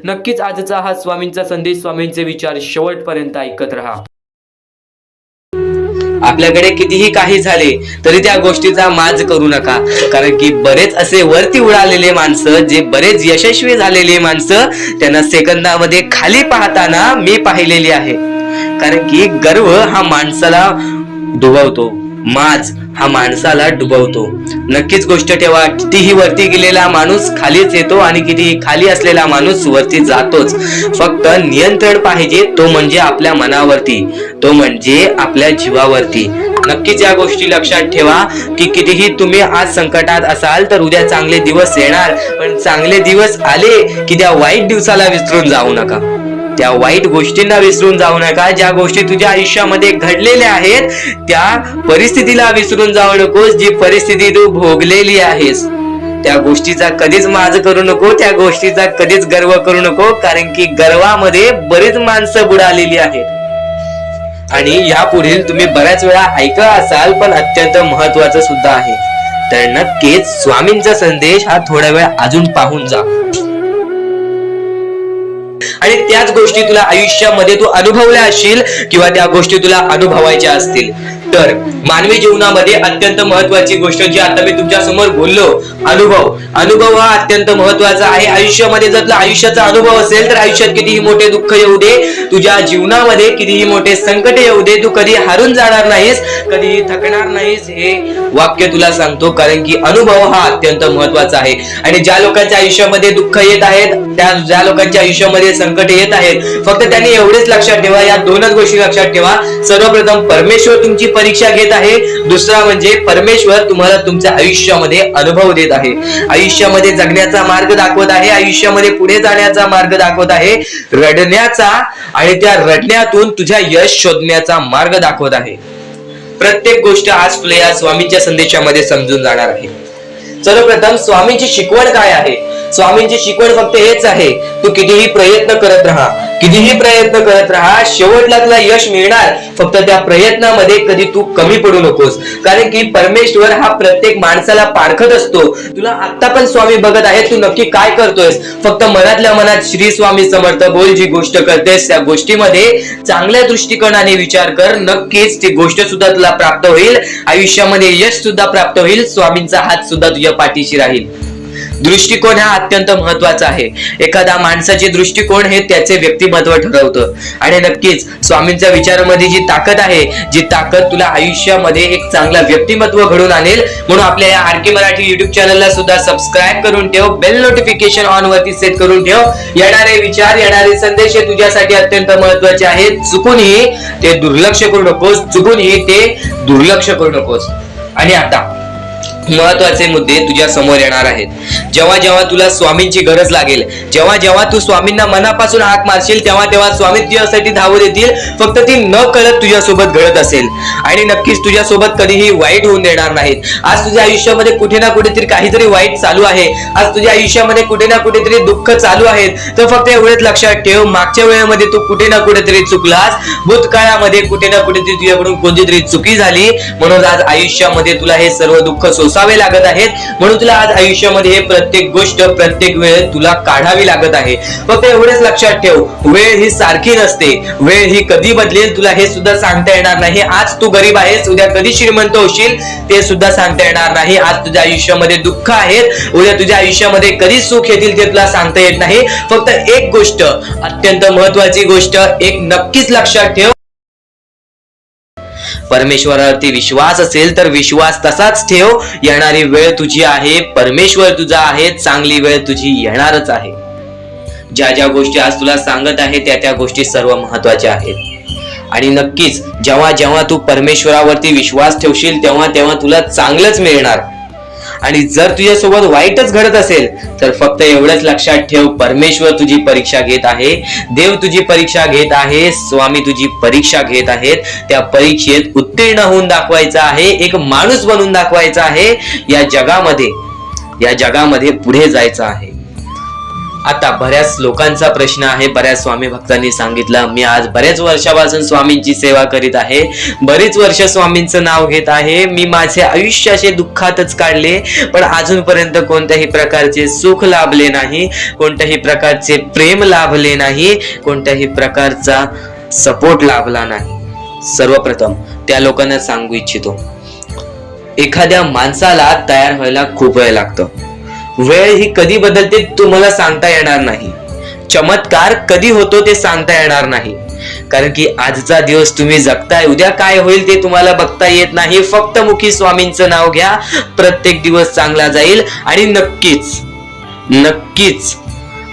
नक्कीच आजचा हा स्वामींचा संदेश, स्वामींचे विचार शेवटपर्यंत ऐकत राहा. आपल्याकडे कितीही काही झाले तरी त्या गोष्टीचा माज करू नका, कारण की बरेच असे वरती उडालेले माणसं, जे बरेच यशस्वी झालेले माणसं, त्यांना सेकंदामध्ये खाली पाहताना मी पाहिलेली आहे. कारण की गर्व हा माणसाला डुबवतो, माज हा माणसाला डुबवतो. नक्कीच गोष्ट ठेवा, कितीही वरती गेलेला माणूस खालीच येतो आणि कितीही खाली असलेला माणूस वरती जातोच. फक्त नियंत्रण पाहिजे, तो म्हणजे आपल्या मनावरती, तो म्हणजे आपल्या जीवावरती. नक्कीच या गोष्टी लक्षात ठेवा की कितीही तुम्ही आज संकटात असाल तर उद्या चांगले दिवस येणार, पण चांगले दिवस आले की त्या वाईट दिवसाला विसरून जाऊ नका, त्या वाईट गोष्टींना विसरून जाऊ नका. ज्या गोष्टी तुझ्या आयुष्यामध्ये घडलेल्या आहेत त्या परिस्थितीला विसरून जाऊ नकोस. जी परिस्थिती तू भोगलेली आहेस त्या गोष्टीचा कधीच माज करू नको, त्या गोष्टीचा कधीच गर्व करू नको, कारण की गर्वामध्ये बरीच माणसं बुडालेली आहेत. आणि यापुढील तुम्ही बऱ्याच वेळा ऐकला असाल, पण अत्यंत महत्वाचं सुद्धा आहे. तर नक्कीच स्वामींचा संदेश हा थोडा वेळ अजून पाहून जा, आणि त्याच गोष्टी तुला आयुष्यामध्ये तू अनुभवल्या असशील किंवा त्या गोष्टी तुला अनुभवायच्या असतील. तर मानवी जीवनामध्ये अत्यंत महत्वाची गोष्ट जी आता मी तुमच्या समोर बोललो, अनुभव हा अत्यंत महत्वाचा आहे. आयुष्यामध्ये जर तुला आयुष्याचा अनुभव असेल तर आयुष्यात कितीही मोठे दुःख येऊ दे, तुझ्या जीवनामध्ये कितीही मोठे संकट येऊ दे, तू कधी हारून जाणार नाहीस, कधीही थकणार नाहीस, हे वाक्य तुला सांगतो. कारण की अनुभव हा अत्यंत महत्वाचा आहे. आणि ज्या लोकांच्या आयुष्यामध्ये दुःख येत आहेत, ज्या लोकांच्या आयुष्यामध्ये संकट येत आहेत, फक्त त्यांनी एवढेच लक्षात ठेवा, या दोनच गोष्टी लक्षात ठेवा. सर्वप्रथम परमेश्वर तुमची परीक्षा घेत आहे, दुसरा म्हणजे परमेश्वर तुम्हाला तुमच्या आयुष्यामध्ये अनुभव देत आहे, आयुष्यामध्ये जगण्याचा मार्ग दाखवत आहे, आयुष्यामध्ये पुढे जाण्याचा मार्ग दाखवत आहे, रडण्याचा आणि त्या रडण्यातून तुझ्या यश शोधण्याचा मार्ग दाखवत आहे. प्रत्येक गोष्ट आज तुला या स्वामींच्या संदेशामध्ये समजून जाणार आहे. सर्वप्रथम स्वामींची शिकवण काय आहे? स्वामींची शिकवण फक्त हेच आहे, तू कितीही प्रयत्न करत राहा, कितीही प्रयत्न करत राहा, शेवटला तुला यश मिळणार. फक्त त्या प्रयत्नामध्ये कधी तू कमी पडू नकोस, कारण की परमेश्वर हा प्रत्येक माणसाला पारखत असतो. तुला आता पण स्वामी बघत आहे, तू नक्की काय करतोयस. फक्त मनातल्या मनात श्री स्वामी समर्थ बोल. जी गोष्ट करतेस त्या गोष्टीमध्ये चांगल्या दृष्टिकोनाने विचार कर, नक्कीच ती गोष्ट सुद्धा तुला प्राप्त होईल, आयुष्यामध्ये यश सुद्धा प्राप्त होईल, स्वामींचा हात सुद्धा तुझ्या पाठीशी राहील. दृष्टिकोन हा अत्यंत महत्वाचा आहे. एखादा माणसाचे दृष्टिकोन हे त्याचे व्यक्तिमत्व ठरवतं. आणि नक्कीच स्वामींच्या विचारामध्ये जी ताकद आहे, जी ताकद तुला आयुष्यामध्ये एक चांगला व्यक्तिमत्व घडून आणेल. म्हणून आपल्या या आर के मराठी युट्यूब चॅनलला सुद्धा सबस्क्राईब करून ठेव, बेल नोटिफिकेशन ऑन वरती सेट करून ठेव. येणारे विचार, येणारे संदेश हे तुझ्यासाठी अत्यंत महत्वाचे आहेत. चुकूनही ते दुर्लक्ष करू नकोस, चुकूनही ते दुर्लक्ष करू नकोस. आणि आता महत्वाचे मुद्दे तुझ्या समोर येणार आहेत. जेव्हा जेव्हा तुला स्वामींची गरज लागेल, जेव्हा जेव्हा तू स्वामींना मनापासून हाक मारशील, तेव्हा तेव्हा स्वामी तुझ्यासाठी धावत येतील. फक्त ती न कळत तुझ्यासोबत घडत असेल आणि नक्कीच तुझ्यासोबत कधीही वाईट होऊन देणार नाहीत. आज तुझ्या आयुष्यामध्ये कुठे ना कुठेतरी काहीतरी वाईट चालू आहे, आज तुझ्या आयुष्यामध्ये कुठे ना कुठेतरी दुःख चालू आहेत, तर फक्त एवढेच लक्षात ठेव, मागच्या वेळेमध्ये तू कुठे ना कुठेतरी चुकलास, भूतकाळामध्ये कुठे ना कुठेतरी तुझ्याकडून कोणतीतरी चुकी झाली, म्हणून आज आयुष्यामध्ये तुला हे सर्व दुःख सोसावे लागत आहेत, म्हणून तुला आज आयुष्यामध्ये हे प्रत्येक गोष्ट प्रत्येक वेळ तुला काढावी लागत आहे. फक्त एवढेच लक्षात ठेव, वेळ ही सारखी नसते, वेळ ही कधी बदलेल तुला हे सुद्धा सांगता येणार नाही. आज तू गरीब आहेस, उद्या कधी श्रीमंत होशील ते सुद्धा सांगता येणार नाही. आज तुझ्या आयुष्यामध्ये दुःख आहेत, उद्या तुझ्या आयुष्यामध्ये कधी सुख येतील ते तुला सांगता येत नाही. फक्त एक गोष्ट, अत्यंत महत्वाची गोष्ट एक नक्कीच लक्षात ठेव, परमेश्वरावरती विश्वास असेल तर विश्वास तसाच ठेव. येणारी वेळ तुझी आहे, परमेश्वर तुझा आहे, चांगली वेळ तुझी येणारच आहे. ज्या ज्या गोष्टी आज तुला सांगत आहे त्या त्या गोष्टी सर्व महत्वाच्या आहेत. आणि नक्कीच जेव्हा जेव्हा तू परमेश्वरावरती विश्वास ठेवशील तेव्हा तेव्हा तुला चांगलंच मिळणार. आणि जर तुझ्यासोबत वाईटच घडत असेल तर फक्त एवढंच लक्षात ठेव, परमेश्वर तुझी परीक्षा घेत आहे, देव तुझी परीक्षा घेत आहे, स्वामी तुझी परीक्षा घेत आहेत. त्या परीक्षेत उत्तीर्ण होऊन दाखवायचं आहे, एक माणूस बनून दाखवायचा आहे. या जगामध्ये पुढे जायचं आहे. आता बऱ्याच लोकांचा प्रश्न आहे, बऱ्याच स्वामी भक्तांनी सांगितलं, मी आज बऱ्याच वर्षापासून स्वामींची सेवा करीत आहे, बरीच वर्ष स्वामींचं नाव घेत आहे, मी माझे आयुष्य असे दुःखातच काढले, पण अजूनपर्यंत कोणत्याही प्रकारचे सुख लाभले नाही, कोणत्याही प्रकारचे प्रेम लाभले नाही, कोणत्याही प्रकारचा सपोर्ट लाभला नाही. सर्वप्रथम त्या लोकांना सांगू इच्छितो, एखाद्या माणसाला तयार व्हायला खूप वेळ लागतो. वेळ ही कधी बदलते तुम्हाला सांगता येणार नाही. चमत्कार कधी होतो ते सांगता येणार नाही, कारण की आजचा दिवस तुम्ही जगताय, उद्या काय होईल ते तुम्हाला बघता येत नाही. फक्त मुखी स्वामींचं नाव घ्या, प्रत्येक दिवस चांगला जाईल. आणि नक्कीच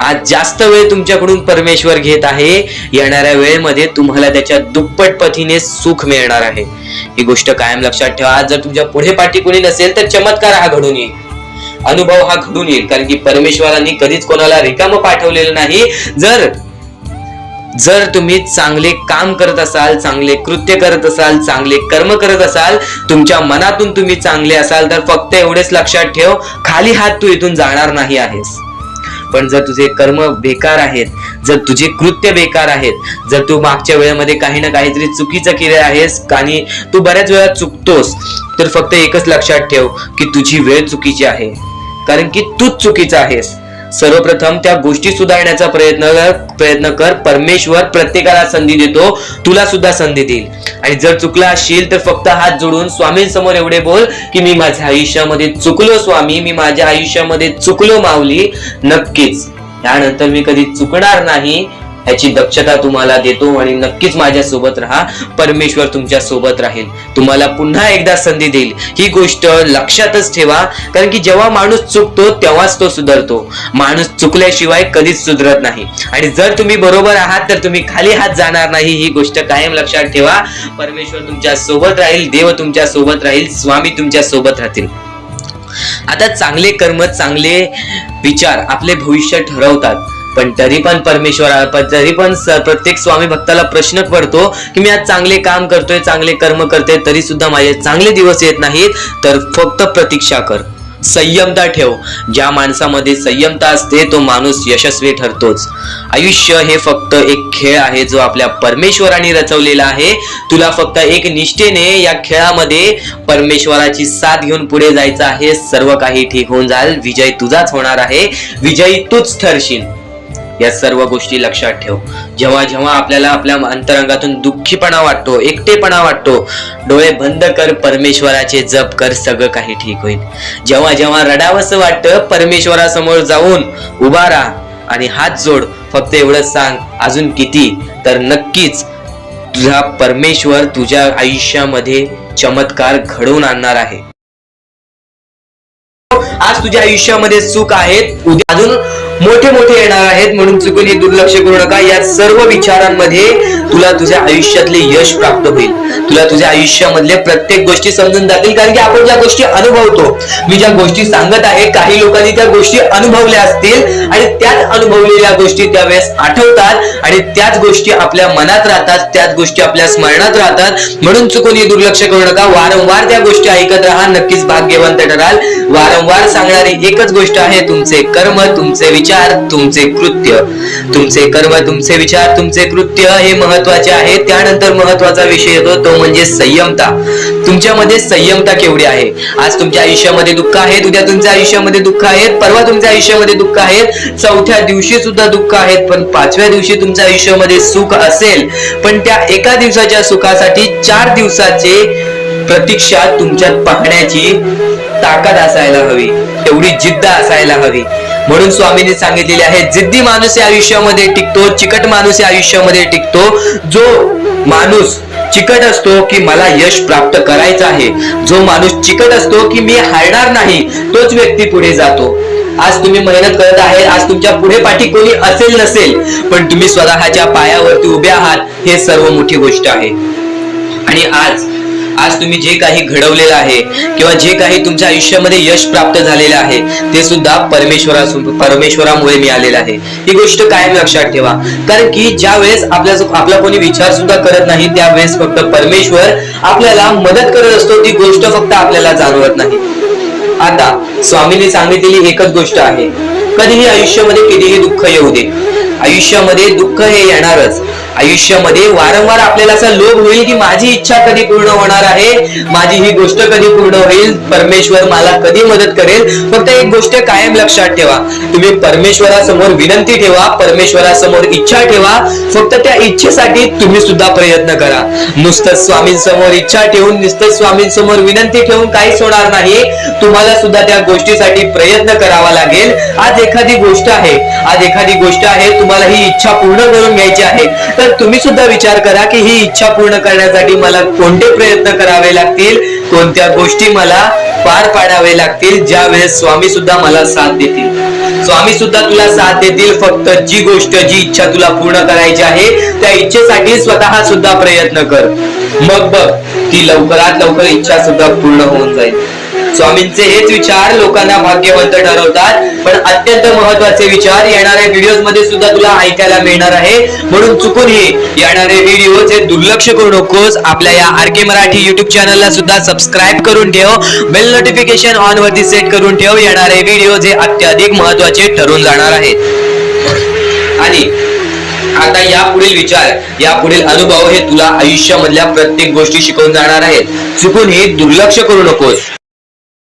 आज जास्त वेळ तुमच्याकडून परमेश्वर घेत आहे, येणाऱ्या वेळेमध्ये तुम्हाला त्याच्या दुप्पट पटीने सुख मिळणार आहे. ही गोष्ट कायम लक्षात ठेवा. आज जर तुमच्या पुढे पाठी कोणी नसेल तर चमत्कार हा घडून येईल, अनुभव हा घडून येईल, कारण की परमेश्वरांनी कधीच कोणाला रिकाम पाठवलेलं नाही. जर तुम्ही चांगले काम करत असाल, चांगले कृत्य करत असाल, चांगले कर्म करत असाल, तुमच्या मनातून तुम्ही चांगले असाल तर फक्त एवढेच लक्षात ठेव, खाली हात तू इथून जाणार नाही आहेस. पण जर तुझे कर्म बेकार आहेत, जर तुझे कृत्य बेकार आहेत, जर तू मागच्या वेळेमध्ये काही ना काहीतरी चुकीचं केलं आहेस आणि तू बऱ्याच वेळा चुकतोस, तर फक्त एकच लक्षात ठेव की तुझी वेळ चुकीची आहे, कारण की तूच चुकीचा आहेस. सर्वप्रथम त्या गोष्टी सुधारण्याचा प्रयत्न कर. परमेश्वर प्रत्येकाला संधी देतो, तुला सुद्धा संधी देईल. आणि जर चुकला असशील तर फक्त हात जोडून स्वामींसमोर एवढे बोल की मी माझ्या आयुष्यामध्ये चुकलो स्वामी, मी माझ्या आयुष्यामध्ये चुकलो माऊली. नक्कीच त्यानंतर मी कधी चुकणार नाही याची दक्षता तुम्हाला देतो. आणि नक्कीच माझ्या सोबत राहा, परमेश्वर तुमच्या सोबत राहील, तुम्हाला पुन्हा एकदा संधी देईल. ही गोष्ट लक्षातच ठेवा, कारण की जेव्हा माणूस चुकतो तेव्हाच तो सुधारतो, माणूस चुकल्याशिवाय कधीच सुधरत नाही. आणि जर तुम्ही बरोबर आहात तर तुम्ही खाली हात जाणार नाही, ही गोष्ट कायम लक्षात ठेवा. परमेश्वर तुमच्या सोबत राहील, देव तुमच्या सोबत राहील, स्वामी तुमच्या सोबत राहतील. आता चांगले कर्म, चांगले विचार आपले भविष्य ठरवतात, पण तरी पण प्रत्येक स्वामी भक्ताला प्रश्न पडतो की मी आज चांगले काम करतोय, चांगले कर्म करतोय, तरी सुद्धा माझे चांगले दिवस येत नाहीत. तर फक्त प्रतीक्षा कर, संयमता ठेव. ज्या माणसामध्ये संयमता असते तो माणूस यशस्वी ठरतोच. आयुष्य हे फक्त एक खेळ आहे जो आपल्या परमेश्वराने रचवलेला आहे. तुला फक्त एक निष्ठेने या खेळामध्ये परमेश्वराची साथ घेऊन पुढे जायचं आहे. सर्व काही ठीक होऊन जाईल, विजय तुझाच होणार आहे, विजयी तूच ठरशील. या सर्व गोष्टी लक्षात ठेव. जेव्हा जेव्हा आपल्याला आपल्या अंतरंगातून दुःखीपणा वाटतो, एकटेपणा वाटतो, डोळे बंद कर, परमेश्वराचे जप कर, सगळं काही ठीक होईल. जेव्हा जेव्हा रडावंसं वाटतं, परमेश्वरासमोर जाऊन उभा राहा आणि हात जोड. फक्त एवढंच सांग, अजून किती, तर नक्कीच तुझा परमेश्वर तुझ्या आयुष्यामध्ये चमत्कार घडवून आणणार आहे. आज तुझ्या आयुष्यामध्ये सुख आहेत, उद्या अजून मोठे मोठे येणार आहेत, म्हणून चुकून हे दुर्लक्ष करू नका. या सर्व विचारांमध्ये तुला तुझ्या आयुष्यातले यश प्राप्त होईल, तुला तुझ्या आयुष्यामधले प्रत्येक गोष्टी समजून जातील, कारण की आपण ज्या गोष्टी अनुभवतो, मी ज्या गोष्टी सांगत आहे, काही लोकांनी त्या गोष्टी अनुभवल्या असतील आणि त्याच अनुभवलेल्या गोष्टी त्यावेळेस आठवतात आणि त्याच गोष्टी आपल्या मनात राहतात, त्याच गोष्टी आपल्या स्मरणात राहतात. म्हणून चुकून हे दुर्लक्ष करू नका, वारंवार त्या गोष्टी ऐकत राहा, नक्कीच भाग्यवंत ठराल. वारंवार सांगणारी एकच गोष्ट आहे, तुमचे कर्म, तुमचे विचार, तुमचे कृत्य. तुमचे कर्म, तुमचे विचार, तुमचे कृत्य हे महत्वाचे आहे. त्यानंतर महत्वाचा विषय येतो तो म्हणजे संयमता. तुमच्यामध्ये संयमता केवढी आहे? आज तुमच्या आयुष्यामध्ये दुःख आहे, उद्या तुमच्या आयुष्यामध्ये दुःख आहेत, परवा तुमच्या आयुष्यामध्ये दुःख आहेत, चौथ्या दिवशी सुद्धा दुःख आहेत, पण पाचव्या दिवशी तुमच्या आयुष्यामध्ये सुख असेल. पण त्या एका दिवसाच्या सुखासाठी 4 दिवसाचे प्रतीक्षा तुमच्यात पाहण्याची ताकद असायला हवी, एवढी जिद्द असायला हवी. म्हणून स्वामींनी सांगितलेले आहे, जिद्दी माणूस या आयुष्यामध्ये टिकतो, चिकट माणूस या आयुष्यामध्ये टिकतो. जो माणूस चिकट असतो की मला यश प्राप्त करायचं आहे, जो माणूस चिकट असतो की मी हारणार नाही, तोच व्यक्ती पुढे जातो. आज तुम्ही मेहनत करत आहे, आज तुमच्या पुढे पाठी कोणी असेल नसेल, पण तुम्ही स्वतःच्या पायावरती उभे आहात, हे सर्व मोठी गोष्ट आहे. आणि आज तुम्ही जे काही घडवलेलं आहे किंवा जे काही तुमच्या आयुष्यामध्ये यश प्राप्त झालेलं आहे ते सुद्धा परमेश्वरामुळे मिळालेलं आहे. ही गोष्ट कायम लक्षात ठेवा. कारण की ज्या वेळेस आपला कोणी विचार सुद्धा करत नाही, त्यावेळेस फक्त परमेश्वर आपल्याला मदत करत असतो. ती गोष्ट फक्त आपल्याला जाणवत नाही. आता स्वामींनी सांगितलेली एकच गोष्ट आहे, कधीही आयुष्यामध्ये कितीही दुःख येऊ दे, आयुष्यामध्ये दुःख हे येणारच. आयुष्यामध्ये वारंवार आपल्याला असा लोभ होईल की माझी इच्छा कधी पूर्ण होणार आहे, माझी ही गोष्ट कधी पूर्ण होईल, परमेश्वर मला कधी मदत करेल. फक्त एक गोष्ट कायम लक्षात ठेवा, तुम्ही परमेश्वरासमोर विनंती ठेवा, परमेश्वरासमोर इच्छा ठेवा. फक्त त्या इच्छेसाठी तुम्ही सुद्धा प्रयत्न करा. नुसतं स्वामींसमोर इच्छा ठेवून, नुसतं स्वामींसमोर विनंती ठेवून काहीच होणार नाही. तुम्हाला सुद्धा त्या गोष्टीसाठी प्रयत्न करावा लागेल. आज एखादी गोष्ट आहे, तुम्हाला ही इच्छा पूर्ण करून घ्यायची आहे, तर तुम्ही सुद्धा विचार करा की ही इच्छा पूर्ण करण्यासाठी मला कोणते प्रयत्न करावे लागतील, कोणत्या गोष्टी मला पार पाडावे लागतील, ज्या वेळेस स्वामी सुद्धा मला साथ देतील. स्वामी सुद्धा तुला साथ देतील. फक्त जी गोष्ट, जी इच्छा तुला पूर्ण करायची आहे, त्या इच्छेसाठी स्वतः सुद्धा प्रयत्न कर. मग बघ ती लवकरात लवकर इच्छा सुद्धा पूर्ण होऊन जाईल. स्वामींचे हेच विचार लोकांना भाग्यवंत ठरवतात. पण अत्यंत महत्वाचे विचार येणाऱ्या व्हिडिओज मध्ये सुद्धा तुला ऐकायला मिळणार आहे. म्हणून चुकूनही येणारे व्हिडिओ हे दुर्लक्ष करू नकोस. आपल्या या RK मराठी युट्यूब चॅनलला सुद्धा सबस्क्राईब करून ठेव, बेल नोटिफिकेशन ऑन वरती सेट करून ठेव. येणारे व्हिडिओ हे अत्याधिक महत्वाचे ठरून जाणार आहेत. आणि आता यापुढील विचार, यापुढील अनुभव हे तुला आयुष्यामधल्या प्रत्येक गोष्टी शिकवून जाणार आहेत. चुकूनही दुर्लक्ष करू नकोस.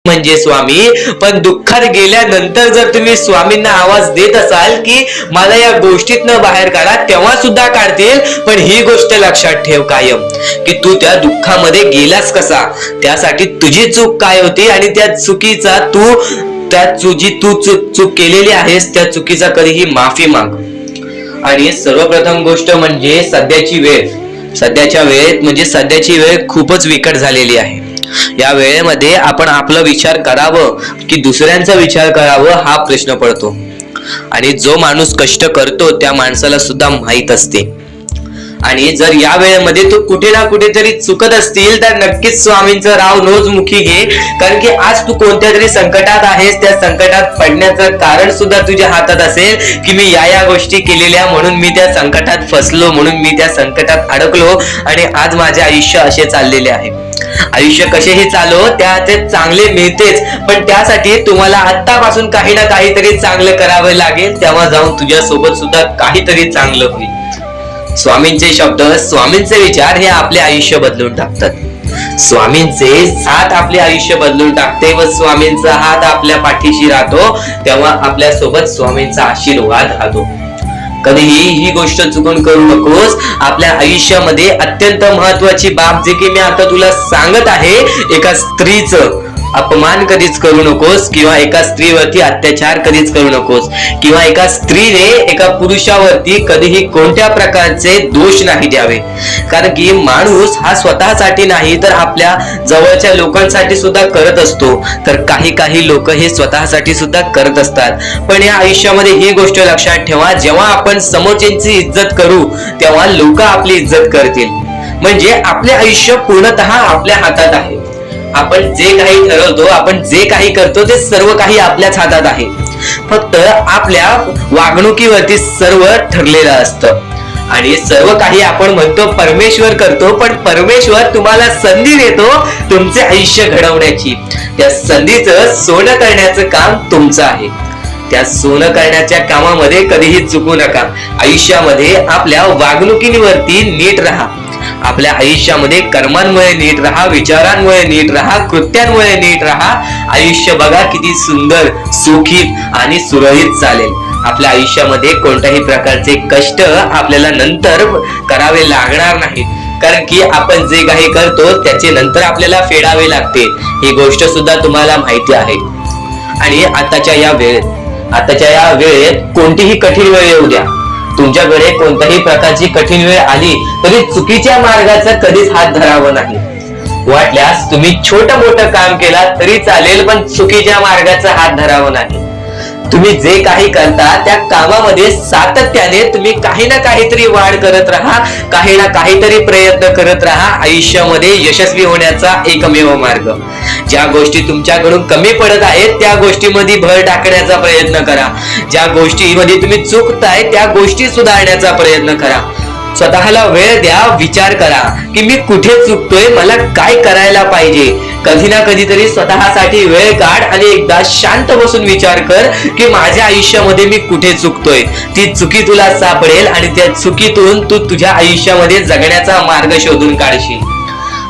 म्हणजे स्वामी, पण दुःखात गेल्यानंतर जर तुम्ही स्वामींना आवाज देत असाल की मला या गोष्टीतनं बाहेर काढा, तेव्हा सुद्धा काढतील. पण ही गोष्ट लक्षात ठेव कायम की तू त्या दुःखामध्ये गेलास कसा, त्यासाठी तुझी चूक काय होती आणि त्या चुकीचा चूक केलेली आहेस, त्या चुकीचा कधीही माफी माग. आणि सर्वप्रथम गोष्ट म्हणजे सध्याची वेळ खूपच विकट झालेली आहे. या वेळेमध्ये आपण आपला विचार करावं की दुसऱ्यांचा विचार करावं, हा प्रश्न पडतो. आणि जो माणूस कष्ट करतो त्या माणसाला सुद्धा माहित असते. आणि जर या वेळेमध्ये तू कुठे ना कुठेतरी चुकत असतील तर नक्कीच स्वामींचं राव नोजमुखी घे. कारण की आज तू कोणत्या तरी संकटात आहेस, त्या संकटात पडण्याचं कारण सुद्धा तुझ्या हातात असेल की मी या गोष्टी केलेल्या, म्हणून मी त्या संकटात फसलो, म्हणून मी त्या संकटात अडकलो आणि आज माझे आयुष्य असे चाललेले आहे. आयुष्य कसेही चालो त्याचे चांगले मिळतेच, पण त्यासाठी तुम्हाला आत्तापासून काही ना काहीतरी चांगलं करावं लागेल. तेव्हा जाऊन तुझ्या सोबत सुद्धा काहीतरी चांगलं होईल. स्वामींचे शब्द, स्वामींचे विचार हे आपले आयुष्य बदलून टाकतात. स्वामींचे साथ आपले आयुष्य बदलून टाकते व स्वामींचा हात आपल्या पाठीशी राहतो, तेव्हा आपल्या सोबत स्वामींचा आशीर्वाद राहतो. कधीही ही गोष्ट चुकून करू नकोस. आपल्या आयुष्यामध्ये अत्यंत महत्वाची बाब जे की मी आता तुला सांगत आहे, एका स्त्रीचं अपमान कधीच करू नकोस किंवा एका स्त्रीवरती अत्याचार कधीच करू नकोस किंवा एका स्त्रीने एका पुरुषावरती कधीही कोणत्या प्रकारचे दोष नाही द्यावे. कारण की माणूस हा स्वतःसाठी नाही तर आपल्या जवळच्या लोकांसाठी सुद्धा करत असतो. तर काही लोक हे स्वतःसाठी सुद्धा करत असतात. पण या आयुष्यामध्ये ही गोष्ट लक्षात ठेवा, जेव्हा आपण समोरच्यांची इज्जत करू तेव्हा लोक आपली इज्जत करतील. म्हणजे आपले आयुष्य पूर्णतः आपल्या हातात आहे. आपण जे काही ठरवतो, आपण जे काही करतो ते सर्व काही आपल्याच हातात आहे. फक्त आपल्या वागणुकीवरती सर्व ठरलेलं असतं. आणि सर्व काही आपण म्हणतो परमेश्वर करतो, पण परमेश्वर तुम्हाला संधी देतो तुमचे आयुष्य घडवण्याची. त्या संधीचं सोनं करण्याचं काम तुमचं आहे. त्या सोनं करण्याच्या कामामध्ये कधीही चुकू नका. आयुष्यामध्ये आपल्या वागणुकीवरती नीट राहा. आपल्या आयुष्यामध्ये कर्मांमुळे नीट राहा, विचारांमुळे नीट राहा, कृत्यांमुळे नीट राहा. आयुष्य बघा किती सुंदर, सुखीत आणि सुरळीत चालेल. आपल्या आयुष्यामध्ये कोणत्याही प्रकारचे कष्ट आपल्याला नंतर करावे लागणार नाहीत, कारण की आपण जे काही करतो त्याचे नंतर आपल्याला फेडावे लागते. ही गोष्ट सुद्धा तुम्हाला माहिती आहे. आणि आताच्या या वेळेत कोणतीही कठीण वेळ येऊ द्या, तुमच्याकडे कोणत्याही प्रकारची कठीण वेळ आली तरी चुकीच्या मार्गाचा कधीच हात धरावा नाही. वाटल्यास तुम्ही छोटं मोठं काम केला तरी चालेल, पण चुकीच्या मार्गाचा हात धरावा नाही. तुम्ही जे काही करता त्या कामामध्ये सातत्याने तुम्ही काही ना काहीतरी वाढ करत राहा, काही ना काहीतरी प्रयत्न करत राहा. आयुष्यामध्ये यशस्वी होण्याचा एकमेव मार्ग. ज्या गोष्टी तुमच्याकडून कमी पडत आहेत त्या गोष्टीमध्ये भर टाकण्याचा प्रयत्न करा. ज्या गोष्टीमध्ये तुम्ही चुकताय त्या गोष्टी सुधारण्याचा प्रयत्न करा. स्वतःला वेळ द्या, विचार करा की मी कुठे चुकतोय, मला काय करायला पाहिजे. कधी ना कधीतरी स्वतःसाठी वेळ काढ आणि एकदा शांत बसून विचार कर की माझ्या आयुष्यामध्ये मी कुठे चुकतोय. ती चुकी तुला सापडेल आणि त्या चुकीतून तू तुझ्या आयुष्यामध्ये जगण्याचा मार्ग शोधून काढशील.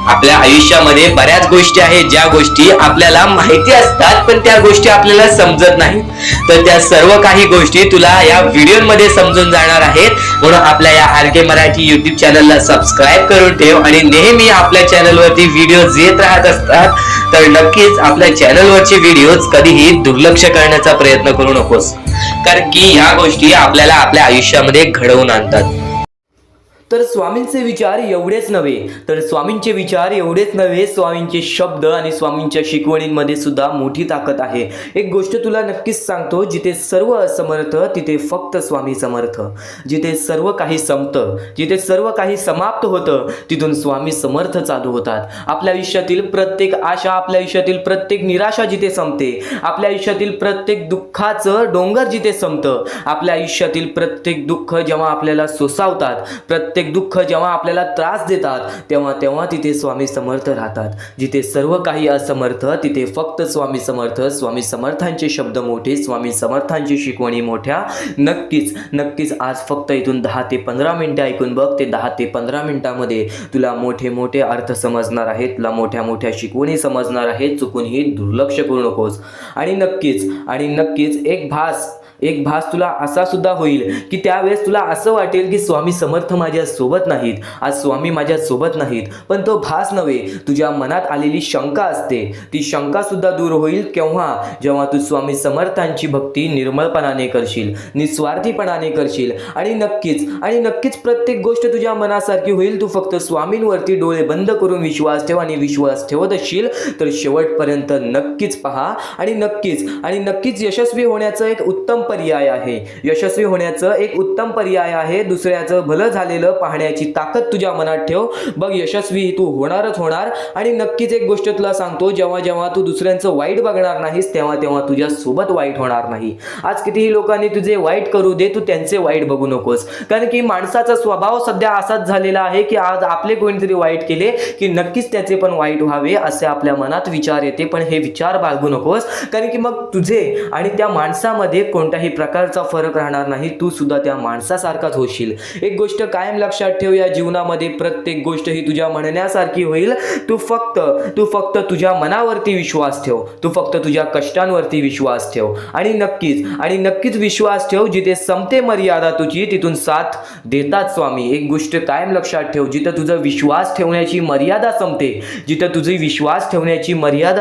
आपल्या आयुष्यामध्ये बऱ्याच गोष्टी आहेत ज्या गोष्टी आपल्याला माहिती असतात, पण त्या गोष्टी आपल्याला समजत नाहीत. तर त्या सर्व काही गोष्टी तुला या व्हिडिओमध्ये समजून जाणार आहेत. म्हणून आपल्या या RK मराठी YouTube चॅनलला सबस्क्राईब करून ठेव आणि नेहमी आपल्या चॅनलवरती व्हिडिओज येत राहत असतात. तर नक्कीच आपल्या चॅनलवरचे व्हिडिओज कधीही दुर्लक्ष करण्याचा प्रयत्न करू नकोस, कारण की या गोष्टी आपल्याला आपल्या आयुष्यामध्ये घडवून आणतात. तर स्वामींचे विचार एवढेच नव्हे, स्वामींचे शब्द आणि स्वामींच्या शिकवणींमध्ये सुद्धा मोठी ताकद आहे. एक गोष्ट तुला नक्कीच सांगतो, जिथे सर्व असमर्थ तिथे फक्त स्वामी समर्थ. जिथे सर्व काही संपतं, जिथे सर्व काही समाप्त होतं, तिथून स्वामी समर्थ चालू होतात. आपल्या आयुष्यातील प्रत्येक आशा, आपल्या आयुष्यातील प्रत्येक निराशा जिथे संपते, आपल्या आयुष्यातील प्रत्येक दुःखाचं डोंगर जिथे संपतं, आपल्या आयुष्यातील प्रत्येक दुःख जेव्हा आपल्याला सोसावतात, प्रत्येक दुःख जेव्हा आपल्याला त्रास देतात, तेव्हा तिथे स्वामी समर्थ राहतात. जिथे सर्व काही असमर्थ तिथे फक्त स्वामी समर्थ. स्वामी समर्थांचे शब्द मोठे, स्वामी समर्थांची शिकवणी मोठ्या. नक्कीच आज फक्त इथून 10 ते 15 मिनिटं ऐकून बघ. ते 10 ते 15 मिनिटांमध्ये तुला मोठे अर्थ समजणार आहेत, तुला मोठ्या शिकवणी समजणार आहेत. चुकूनही दुर्लक्ष करू नकोस. आणि नक्कीच एक भास तुला असा सुद्धा होईल की त्यावेळेस तुला असं वाटेल की स्वामी समर्थ माझ्या सोबत नाहीत, आज स्वामी माझ्या सोबत नाहीत. पण तो भास नव्हे, तुझ्या मनात आलेली शंका असते. ती शंका सुद्धा दूर होईल जेव्हा तू स्वामी समर्थांची भक्ती निर्मळपणाने करशील, निस्वार्थीपणाने करशील. आणि नक्कीच प्रत्येक गोष्ट तुझ्या मनासारखी होईल. तू फक्त स्वामींवरती डोळे बंद करून विश्वास ठेव, आणि विश्वास ठेवत असशील तर शेवटपर्यंत नक्कीच पहा. आणि नक्कीच यशस्वी होण्याचं एक उत्तम पर्याय आहे. दुसऱ्याचं भलं झालेलं पाहण्याची ताकद तुझ्या मनात ठेव. बघ, यशस्वी तू होणार. आणि नक्कीच एक गोष्ट तुला सांगतो, जेव्हा तू दुसऱ्यांचं वाईट बघणार नाहीस तेव्हा तुझ्या सोबत वाईट होणार नाही. आज कितीही लोकांनी तुझे वाईट करू दे, तू त्यांचे वाईट बघू नकोस. कारण की माणसाचा स्वभाव सध्या असाच झालेला आहे की आज आपले कोणीतरी वाईट केले की नक्कीच त्याचे पण वाईट व्हावे असे आपल्या मनात विचार येते. पण हे विचार बाळगू नकोस, कारण की मग तुझे आणि त्या माणसामध्ये कोणत्याही प्रकारचा फरक राहणार नाही. तू सुद्धा त्या माणसासारखाच होशील. एक गोष्ट कायम लक्षात ठेव, या जीवनामध्ये प्रत्येक गोष्ट ही तुझ्या म्हणण्यासारखी होईल. तू फक्त तुझ्या मनावरती विश्वास ठेव, तू फक्त तुझ्या कष्टांवरती विश्वास ठेव. आणि नक्कीच विश्वास ठेव, जिथे संपते मर्यादा तुझी तिथून साथ देतात स्वामी. एक गोष्ट कायम लक्षात ठेव, जिथं तुझा विश्वास ठेवण्याची मर्यादा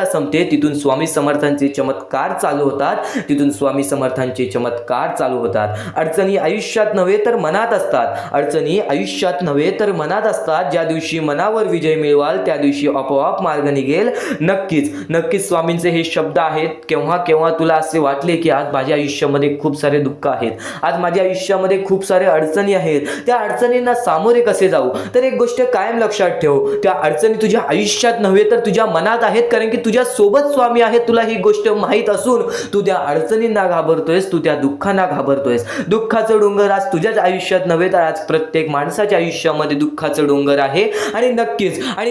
संपते, तिथून स्वामी समर्थांचे चमत्कार चालू होतात. अडचणी आयुष्यात नव्हे तर मनात असतात. ज्या दिवशी मनावर विजय मिळवाल त्या दिवशी आपोआप मार्ग निघेल. नक्कीच स्वामींचे हे शब्द आहेत. केव्हा तुला असे वाटले की आज माझ्या आयुष्यामध्ये खूप सारे दुःख आहेत, आज माझ्या आयुष्यामध्ये खूप सारे अडचणी आहेत, त्या अडचणींना सामोरे कसे जाऊ, तर एक गोष्ट कायम लक्षात ठेव, त्या अडचणी तुझ्या आयुष्यात नव्हे तर तुझ्या मनात आहेत. कारण की तुझ्या सोबत स्वामी आहेत. तुला ही गोष्ट माहीत असून तू त्या अडचणींना घाबरतोयस, तू तू त्या दुःखांना घाबरतोयस. दुःखाचं डोंगर आज तुझ्याच आयुष्यात नव्हे तर आज प्रत्येक माणसाच्या आयुष्यामध्ये दुःखाचं डोंगर आहे. आणि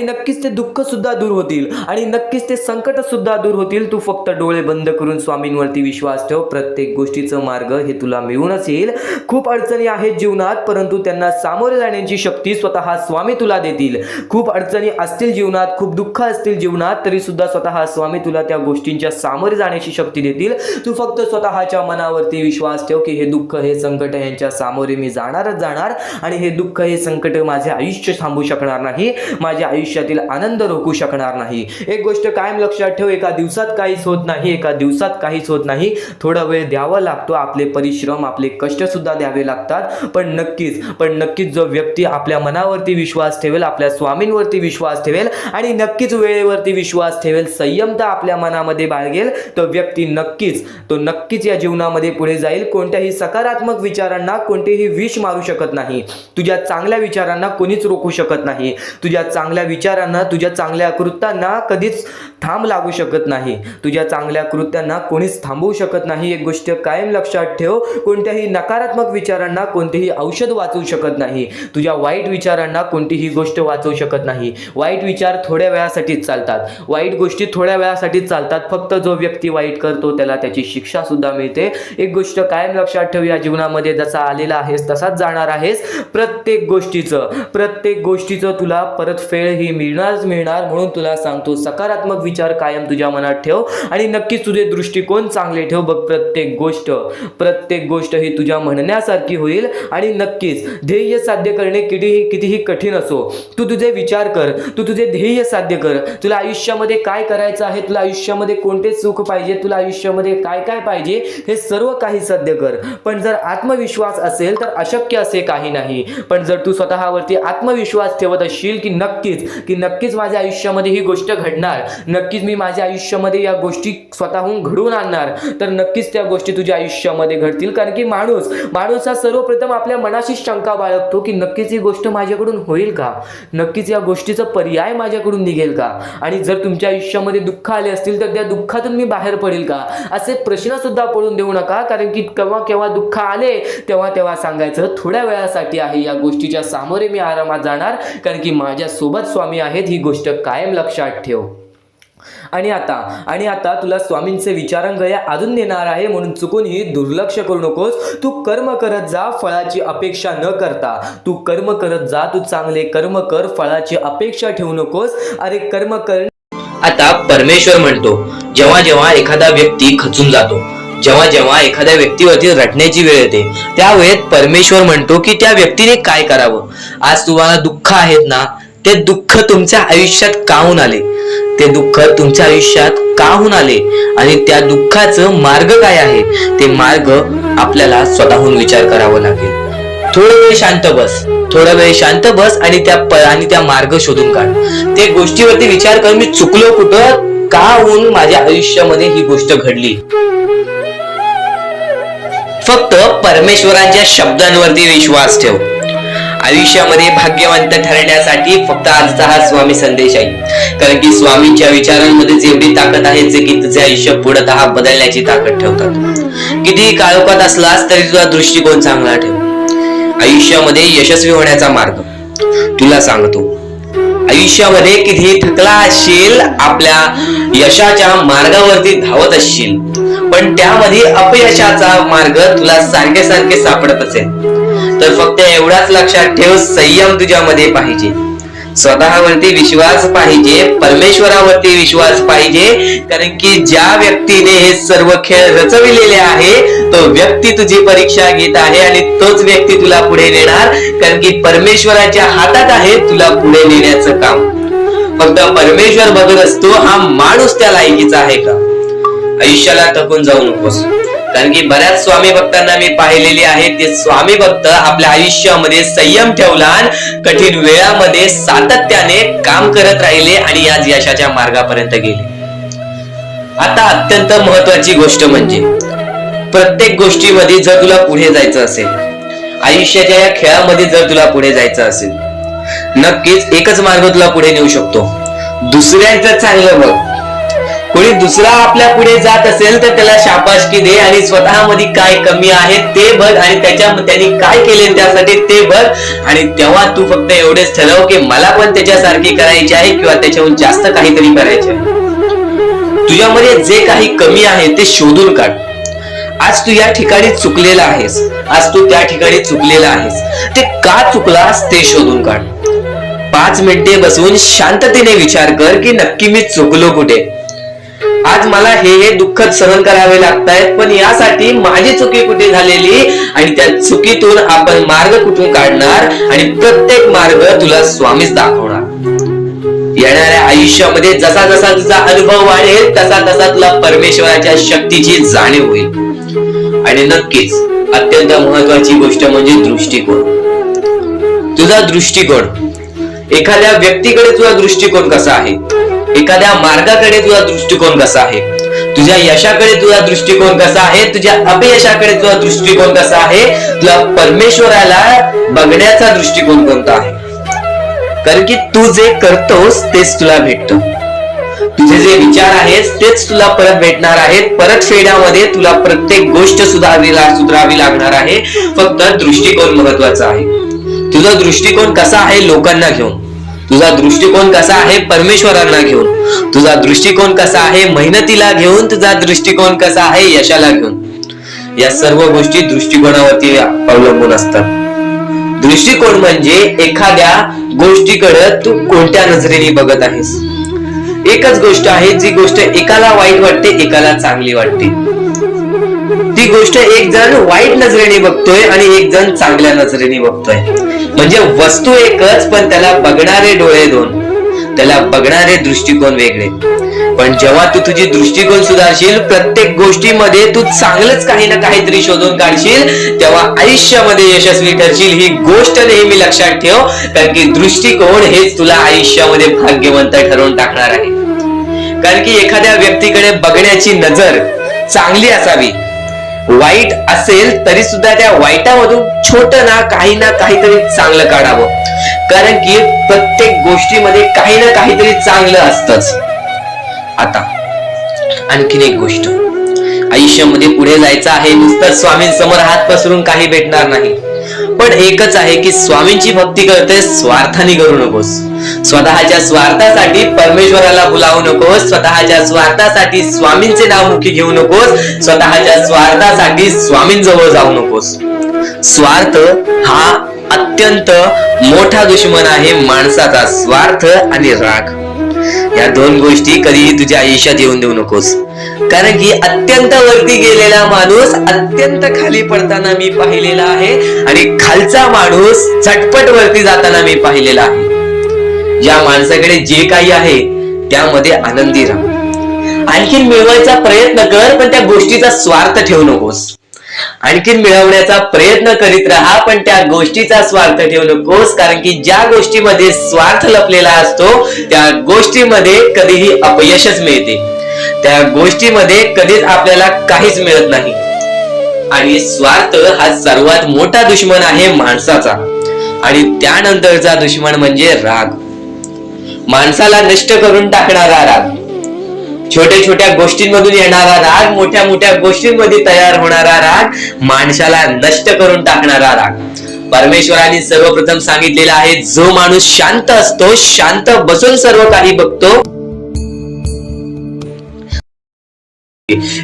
नक्कीच ते दुःख सुद्धा दूर होतील आणि नक्कीच ते संकट सुद्धा दूर होतील. तू फक्त डोळे बंद करून स्वामींवरती विश्वास ठेव. प्रत्येक गोष्टीचं मार्ग हे तुला मिळूनच येईल. खूप अडचणी आहेत जीवनात, परंतु त्यांना सामोरे जाण्याची शक्ती स्वतः स्वामी तुला देतील. खूप अडचणी असतील जीवनात, खूप दुःख असतील जीवनात, तरी सुद्धा स्वतः स्वामी तुला त्या गोष्टींच्या सामोरे जाण्याची शक्ती देतील. तू फक्त स्वतःच्या मनावरती विश्वास ठेव की हे दुःख हे संकट यांच्या सामोरे मी जाणारच जाणार आणि हे दुःख हे संकट माझे आयुष्य थांबू शकणार नाही, माझ्या आयुष्यातील आनंद रोखू शकणार नाही. एक गोष्ट कायम लक्षात ठेव, एका दिवसात काहीच होत नाही, एका दिवसात काहीच होत नाही. थोडा वेळ द्यावा लागतो, आपले परिश्रम आपले कष्ट सुद्धा द्यावे लागतात. पण नक्कीच जो व्यक्ती आपल्या मनावरती विश्वास ठेवेल, आपल्या स्वामींवरती विश्वास ठेवेल आणि नक्कीच वेळेवरती विश्वास ठेवेल, संयमता आपल्या मनामध्ये बाळगेल, तो व्यक्ती नक्कीच या जीवनामध्ये पुढे जाईल. कोणत्याही सकारात्मक विचारांना कोणतेही विष मारू शकत नाही. तुझ्या चांगल्या विचारांना कोणीच रोखू शकत नाही. तुझ्या चांगल्या विचारांना, तुझ्या चांगल्या कृत्यांना कधीच थांब लागू शकत नाही. तुझ्या चांगल्या कृत्यांना कोणीच थांबवू शकत नाही. एक गोष्ट कायम लक्षात ठेव, कोणत्याही नकारात्मक विचारांना कोणतेही औषध वाचवू शकत नाही. तुझ्या वाईट विचारांना कोणतीही गोष्ट वाचवू शकत नाही. वाईट विचार थोड्या वेळासाठीच चालतात, वाईट गोष्टी थोड्या वेळासाठीच चालतात. फक्त जो व्यक्ती वाईट करतो त्याला त्याची शिक्षा सुद्धा मिळते. एक गोष्ट कायम लक्षात ठेव, या जीवनामध्ये जसा आलेला आहेस तसाच जाणार आहेस. प्रत्येक गोष्टीचं तुला परतफेड ही मिळणारच मिळणार. म्हणून तुला सांगतो, सकारात्मक विचार कायम तुझ्या मनात ठेव आणि नक्कीच तुझे दृष्टिकोन चांगले ठेव. बघ, प्रत्येक गोष्ट ही तुझ्या म्हणण्यासारखी होईल. आणि नक्कीच ध्येय साध्य करणे कितीही कठीण असो, तू तुझे विचार कर, तू तुझे ध्येय साध्य कर. तुला आयुष्यामध्ये काय करायचं आहे, तुला आयुष्यामध्ये कोणते सुख पाहिजे, तुला आयुष्यामध्ये काय काय पाहिजे, हे सर्व काही साध्य कर. पण जर आत्मविश्वास असेल तर अशक्य असे काही नाही. पण जर तू स्वतःवरती आत्मविश्वास ठेवत असशील की नक्कीच माझ्या आयुष्यामध्ये ही गोष्ट घडणार, नक्कीच मी माझ्या आयुष्यामध्ये या गोष्टी स्वतःहून घडवून आणणार, तर नक्कीच त्या गोष्टी तुझ्या आयुष्यामध्ये घडतील. कारण की माणूस हा सर्वप्रथम आपल्या मनाशी शंका बाळगतो की नक्कीच ही गोष्ट माझ्याकडून होईल का, नक्कीच या गोष्टीचा पर्याय माझ्याकडून निघेल का, आणि जर तुमच्या आयुष्यामध्ये दुःख आले असतील तर त्या दुःखातून मी बाहेर पडेल का, असे प्रश्न सुद्धा पडून देऊ नका. कारण की केव्हा दुःख आले तेव्हा सांगायचं थोड्या वेळासाठी आहे, या गोष्टीच्या सामोरे मी आरामात जाणार, कारण की माझ्या सोबत स्वामी आहेत. ही गोष्ट कायम लक्षात ठेव. आणि आता तुला स्वामींचे विचारांगळे अजून देणार आहे, म्हणून चुकूनही दुर्लक्ष करू नकोस. तू कर्म करत जा, फळाची अपेक्षा न करता. तू कर्म करत जा, तू चांगले कर्म कर, फळाची अपेक्षा ठेवू नकोस. अरे कर्म कर. आता परमेश्वर म्हणतो, जेव्हा एखादा व्यक्ती खचून जातो, जेव्हा एखाद्या व्यक्तीवरती रटण्याची वेळ येते, त्या वेळेत परमेश्वर म्हणतो की त्या व्यक्तीने काय करावं. आज तुम्हाला दुःख आहेत ना, ते दुःख तुमच्या आयुष्यात काहून आले, ते दुःख तुमच्या आयुष्यात काहून आले आणि त्या दुःखाचं मार्ग काय आहे, ते मार्ग आपल्याला स्वतःहून विचार करावा लागेल. थोडा वेळ शांत बस आणि त्या मार्ग शोधून काढ. ते गोष्टीवरती विचार कर, मी चुकलो कुठं, का होऊन माझ्या आयुष्यामध्ये ही गोष्ट घडली. फक्त परमेश्वरांच्या शब्दांवरती विश्वास ठेव. आयुष्यामध्ये भाग्यवंत ठरण्यासाठी फक्त आजचा हा स्वामी संदेश आहे. कारण की स्वामींच्या विचारांमध्ये एवढी ताकद आहे जे की तुझे आयुष्य पूर्णतः बदलण्याची ताकद ठेवतात. कितीही काळोखात असलास तरी तुझा दृष्टिकोन चांगला ठेव. आयुष्यामध्ये यशस्वी होण्याचा मार्ग तुला सांगतो. आयुष्यामध्ये कितीही थकला असशील, आपल्या यशाच्या मार्गावरती धावत असशील, पण त्यामध्ये अपयशाचा मार्ग तुला सारखे सापडत असेल, तर फक्त एवढाच लक्षात ठेव, संयम तुझ्यामध्ये पाहिजे, स्वतःवरती विश्वास पाहिजे, परमेश्वरावरती विश्वास पाहिजे. कारण की ज्या व्यक्तीने हे सर्व खेळ रचविलेले आहे, तो व्यक्ती तुझी परीक्षा घेत आहे आणि तोच व्यक्ती तुला पुढे नेणार. कारण की परमेश्वराच्या हातात आहे तुला पुढे नेण्याचं काम. फक्त परमेश्वर बघत असतो हा माणूस त्या लायकीचा आहे का. आयुष्याला थकून जाऊ नकोस. कारण की बऱ्याच स्वामी भक्तांना मी पाहिलेले आहे, ते स्वामी भक्त आपल्या आयुष्यामध्ये संयम ठेवला, कठीण वेळामध्ये सातत्याने काम करत राहिले आणि आज यशाच्या मार्गापर्यंत गेले. आता अत्यंत महत्वाची गोष्ट म्हणजे, प्रत्येक गोष्टीमध्ये जर तुला पुढे जायचं असेल, आयुष्याच्या या खेळामध्ये जर तुला पुढे जायचं असेल, नक्कीच एकच मार्ग तुला पुढे नेऊ शकतो. दुसऱ्यांचं चांगलं बघ. कोणी दुसरा आपल्या पुढे जात असेल तर त्याला शाबासकी दे आणि स्वतःमध्ये काय कमी आहे ते बघ आणि त्यांनी काय केले त्यासाठी ते बघ आणि तेव्हा तू फक्त एवढेच ठरव की मला पण त्याच्यासारखी करायची आहे किंवा त्याच्याहून जास्त काहीतरी करायचे आहे. तुझ्यामध्ये जे काही कमी आहे ते शोधून काढ. आज तू या ठिकाणी चुकलेला आहेस, आज तू त्या ठिकाणी चुकलेला आहेस, ते का चुकलास ते शोधून काढ. 5 मिनिटे बसून शांततेने विचार कर की नक्की मी चुकलो कुठे. आज मला हे दुःख सहन करावे लागतायत, पण यासाठी माझी चुकी कुठे झालेली आणि त्या चुकीतून आपण मार्ग कुठून काढणार आणि प्रत्येक मार्ग तुला स्वामीच दाखवणार. येणाऱ्या आयुष्यामध्ये जसा जसा तुझा अनुभव वाढेल तसा तसा तुला परमेश्वराच्या शक्तीची जाणीव होईल. आणि नक्कीच अत्यंत महत्वाची गोष्ट म्हणजे दृष्टिकोन. तुझा दृष्टिकोन, एखाद्या व्यक्तीकडे तुझा दृष्टिकोन कसा आहे, एखाद्या मार्गाकडे तुझा दृष्टिकोन कसा आहे, तुझ्या यशाकडे तुझा दृष्टिकोन कसा आहे, तुझ्या अपयशाकडे तुझा दृष्टिकोन कसा आहे, तुला परमेश्वराला बघण्याचा दृष्टिकोन कोणता आहे. कारण की तू जे करतोस तेच तुला भेटतं. तुझे जे विचार आहेत तेच तुला परत भेटणार आहेत. परत फेड्यामध्ये तुला प्रत्येक गोष्ट सुधारावी लागणार आहे. फक्त दृष्टिकोन महत्वाचा आहे. तुझा दृष्टिकोन कसा आहे लोकांना घेऊन, तुझा दृष्टिकोन कसा आहे परमेश्वरांना घेऊन, तुझा दृष्टिकोन कसा आहे मेहनतीला घेऊन, तुझा दृष्टिकोन कसा आहे यशाला घेऊन. या सर्व गोष्टी दृष्टिकोनावरती अवलंबून असतात. दृष्टिकोन म्हणजे एखाद्या गोष्टीकडे तू कोणत्या नजरेने बघत आहेस. एकच गोष्ट आहे, जी गोष्ट एकाला वाईट वाटते एकाला चांगली वाटते. ती गोष्ट एक जण वाईट नजरेने बघतोय आणि एक जण चांगल्या नजरेने बघतोय. म्हणजे वस्तू एकच पण त्याला बघणारे डोळे दोन, त्याला बघणारे दृष्टिकोन वेगळे. पण जेव्हा तू तुझी दृष्टिकोन सुधारशील, प्रत्येक गोष्टीमध्ये तू चांगलंच काही ना काहीतरी शोधून काढशील, तेव्हा आयुष्यामध्ये यशस्वी ठरशील. ही गोष्ट नेहमी लक्षात ठेव, कारण की दृष्टिकोन हेच तुला आयुष्यामध्ये भाग्यवंत ठरवून टाकणार आहे. कारण की एखाद्या व्यक्तीकडे बघण्याची नजर चांगली असावी. वाईट असेल तरी सुद्धा त्या वाईटामधून छोट ना काहीतरी चांगलं काढावं. कारण की प्रत्येक गोष्टीमध्ये काही ना काहीतरी चांगलं असतंच. आता आणखीन एक गोष्ट, आयुष्यामध्ये पुढे जायचं आहे, नुसतं स्वामींसमोर हात पसरून काही भेटणार नाही. पण एकच आहे की स्वामींची भक्ती करते स्वार्थाने करू नकोस. स्वतःच्या स्वार्थासाठी परमेश्वराला बुलावू नकोस. स्वतःच्या स्वार्थासाठी स्वामींचे नाव मुखी घेऊ नकोस. स्वतःच्या स्वार्थासाठी स्वामींजवळ जाऊ नकोस. स्वार्थ हा अत्यंत मोठा दुश्मन आहे माणसाचा. स्वार्थ आणि राग या दोन गोष्टी कधीही तुझ्या आयुष्यात येऊन देऊ नकोस. कारण की अत्यंत वरती गेलेला माणूस अत्यंत खाली पडताना मी पाहिलेला आहे आणि खालचा माणूस झटपट वरती जाताना मी पाहिलेला आहे. ज्या माणसाकडे जे काही आहे त्यामध्ये आनंदी राहा. आणखीन मिळवायचा प्रयत्न कर, पण त्या गोष्टीचा स्वार्थ ठेवू नकोस. आणखीन मिळवण्याचा प्रयत्न करीत राहा, पण त्या गोष्टीचा स्वार्थ ठेवू नकोस. कारण की ज्या गोष्टीमध्ये स्वार्थ लपलेला असतो त्या गोष्टीमध्ये कधीही अपयशच मिळते. त्या गोष्टीमध्ये कधीच आपल्याला काहीच मिळत नाही. आणि स्वार्थ हा सर्वात मोठा दुश्मन आहे माणसाचा. आणि त्यानंतरचा दुश्मन म्हणजे राग. माणसाला नष्ट करून टाकणारा राग, छोट्या छोट्या गोष्टींमधून येणारा राग, मोठ्या मोठ्या गोष्टींमध्ये तयार होणारा राग, माणसाला नष्ट करून टाकणारा राग. परमेश्वराने सर्वप्रथम सांगितलेला आहे, जो माणूस शांत असतो, शांत बसून सर्व काही बघतो.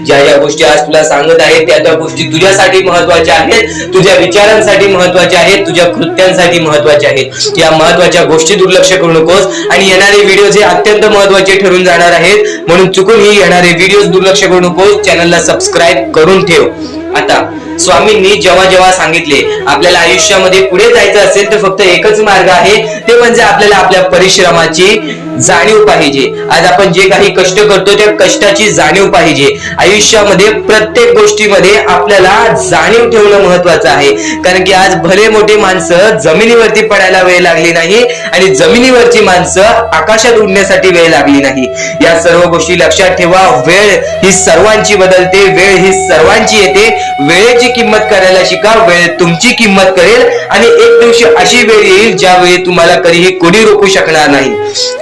ज्या ज्या गोष्टी आज तुला सांगत आहेत त्या त्या गोष्टी तुझ्यासाठी महत्वाच्या आहेत, तुझ्या विचारांसाठी महत्वाच्या आहेत, तुझ्या कृत्यांसाठी महत्वाच्या आहेत. या महत्वाच्या गोष्टी दुर्लक्ष करू नकोस. आणि येणारे व्हिडिओ जे अत्यंत महत्वाचे ठरून जाणार आहेत, म्हणून चुकूनही येणारे व्हिडिओ दुर्लक्ष करू नकोस. चॅनलला सबस्क्राईब करून ठेव. आता स्वामींनी जेव्हा जेव्हा सांगितले आपल्याला आयुष्यामध्ये पुढे जायचं असेल तर फक्त एकच मार्ग आहे, ते म्हणजे आपल्याला आपल्या परिश्रमाची जाणीव पाहिजे. आज आपण जे काही कष्ट करतो त्या कष्टाची जाणीव पाहिजे. आयुष्यामध्ये प्रत्येक गोष्टीमध्ये आपल्याला जाणीव ठेवणं महत्वाचं आहे. कारण की आज भले मोठी माणसं जमिनीवरती पडायला वेळ लागली नाही आणि जमिनीवरची माणसं आकाशात उडण्यासाठी वेळ लागली नाही. या सर्व गोष्टी लक्षात ठेवा. वेळ ही सर्वांची बदलते, वेळ ही सर्वांची येते. वेळेची किंमत करायला शिका. वेळ तुमची किंमत करेल आणि एक दिवशी अशी वेळ येईल ज्यावेळी तुम्हाला कधीही कोणी रोखू शकणार नाही.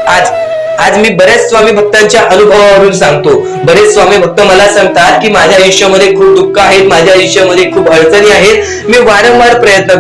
आज आज मी बऱ्याच स्वामी भक्तांच्या अनुभवावरून सांगतो. बरेच स्वामी भक्त मला सांगतात की माझ्या आयुष्यामध्ये खूप दुःख आहेत, माझ्या आयुष्यामध्ये खूप अडचणी आहेत, मी वारंवार प्रयत्न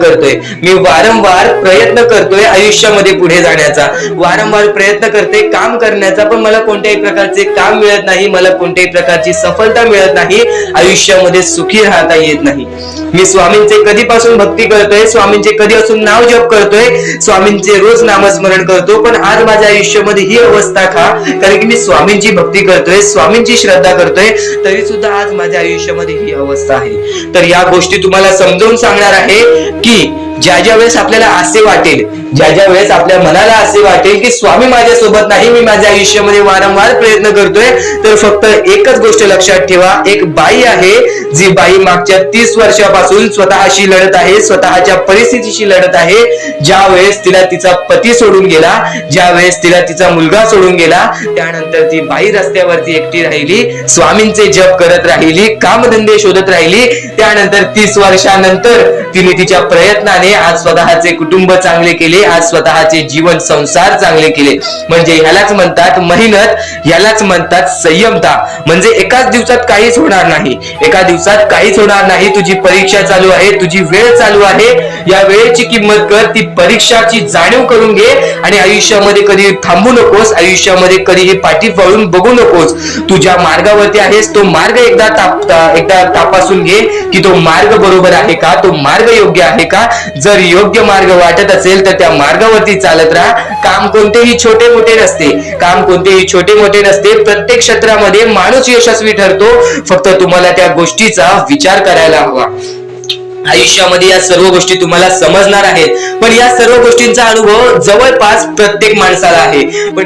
करतोय आयुष्यामध्ये पुढे जाण्याचा, वारंवार प्रयत्न करते काम करण्याचा, पण मला कोणत्याही प्रकारचे काम मिळत नाही, मला कोणत्याही प्रकारची सफलता मिळत नाही, आयुष्यामध्ये सुखी राहता येत नाही. मी स्वामींचे कधीपासून भक्ती करतोय, स्वामींचे कधीपासून नाव जप करतोय, स्वामींचे रोज नामस्मरण करतो, पण आज माझ्या आयुष्यामध्ये ही अवस्था का? कारण की मी स्वामींची भक्ती करतोय, स्वामींची श्रद्धा करतोय, तरी सुद्धा आज माझ्या आयुष्यामध्ये ही अवस्था आहे. तर या गोष्टी तुम्हाला समजावून सांगणार आहे की ज्या वेळेस आपल्याला असे वाटेल, ज्या वेळेस आपल्या मनाला असे वाटेल की स्वामी माझ्यासोबत नाही, मी माझ्या आयुष्यामध्ये वारंवार प्रयत्न करतोय, तर फक्त एकच गोष्ट लक्षात ठेवा. एक बाई आहे, जी बाई मागच्या 30 वर्षापासून स्वतःशी लढत आहे, स्वतःच्या परिस्थितीशी लढत आहे. ज्या वेळेस तिला तिचा पती सोडून गेला, ज्या वेळेस तिला तिचा मुलगा सोडून गेला, त्यानंतर ती बाई रस्त्यावरती एकटी राहिली, स्वामींचे जप करत राहिली, कामधंदे शोधत राहिली. त्यानंतर 30 वर्षानंतर तिने तिच्या प्रयत्नाने आज स्वतःचे कुटुंब चांगले केले, आज स्वतःचे जीवन संसार चांगले केले. म्हणजे ह्यालाच म्हणतात मेहनत, ह्यालाच म्हणतात संयमता. म्हणजे एकाच दिवसात काहीच होणार नाही, एका दिवसात काहीच होणार नाही. तुझी परीक्षा चालू आहे, तुझी वेळ चालू आहे, या वेळेची किंमत कर, ती परीक्षाची जाणीव करून घे आणि आयुष्यामध्ये कधी थांबू नकोस, आयुष्यामध्ये कधीही पाठी वळून बघू नकोस. तुझ्या मार्गावरती आहेस, तो मार्ग एकदा तपासून घे की तो मार्ग बरोबर आहे का, तो मार्ग योग्य आहे का. जर योग्य मार्ग वाटत असेल तर त्या मार्गावरती चालत राहा. काम कोणतेही छोटे मोठे नसते, काम कोणतेही छोटे मोठे नसते. प्रत्येक क्षेत्रामध्ये माणूस यशस्वी ठरतो, फक्त तुम्हाला त्या गोष्टीचा विचार करायला हवा. आयुष्यामध्ये या सर्व गोष्टी तुम्हाला समजणार आहेत, पण या सर्व गोष्टींचा अनुभव जवळपास प्रत्येक माणसाला आहे. पण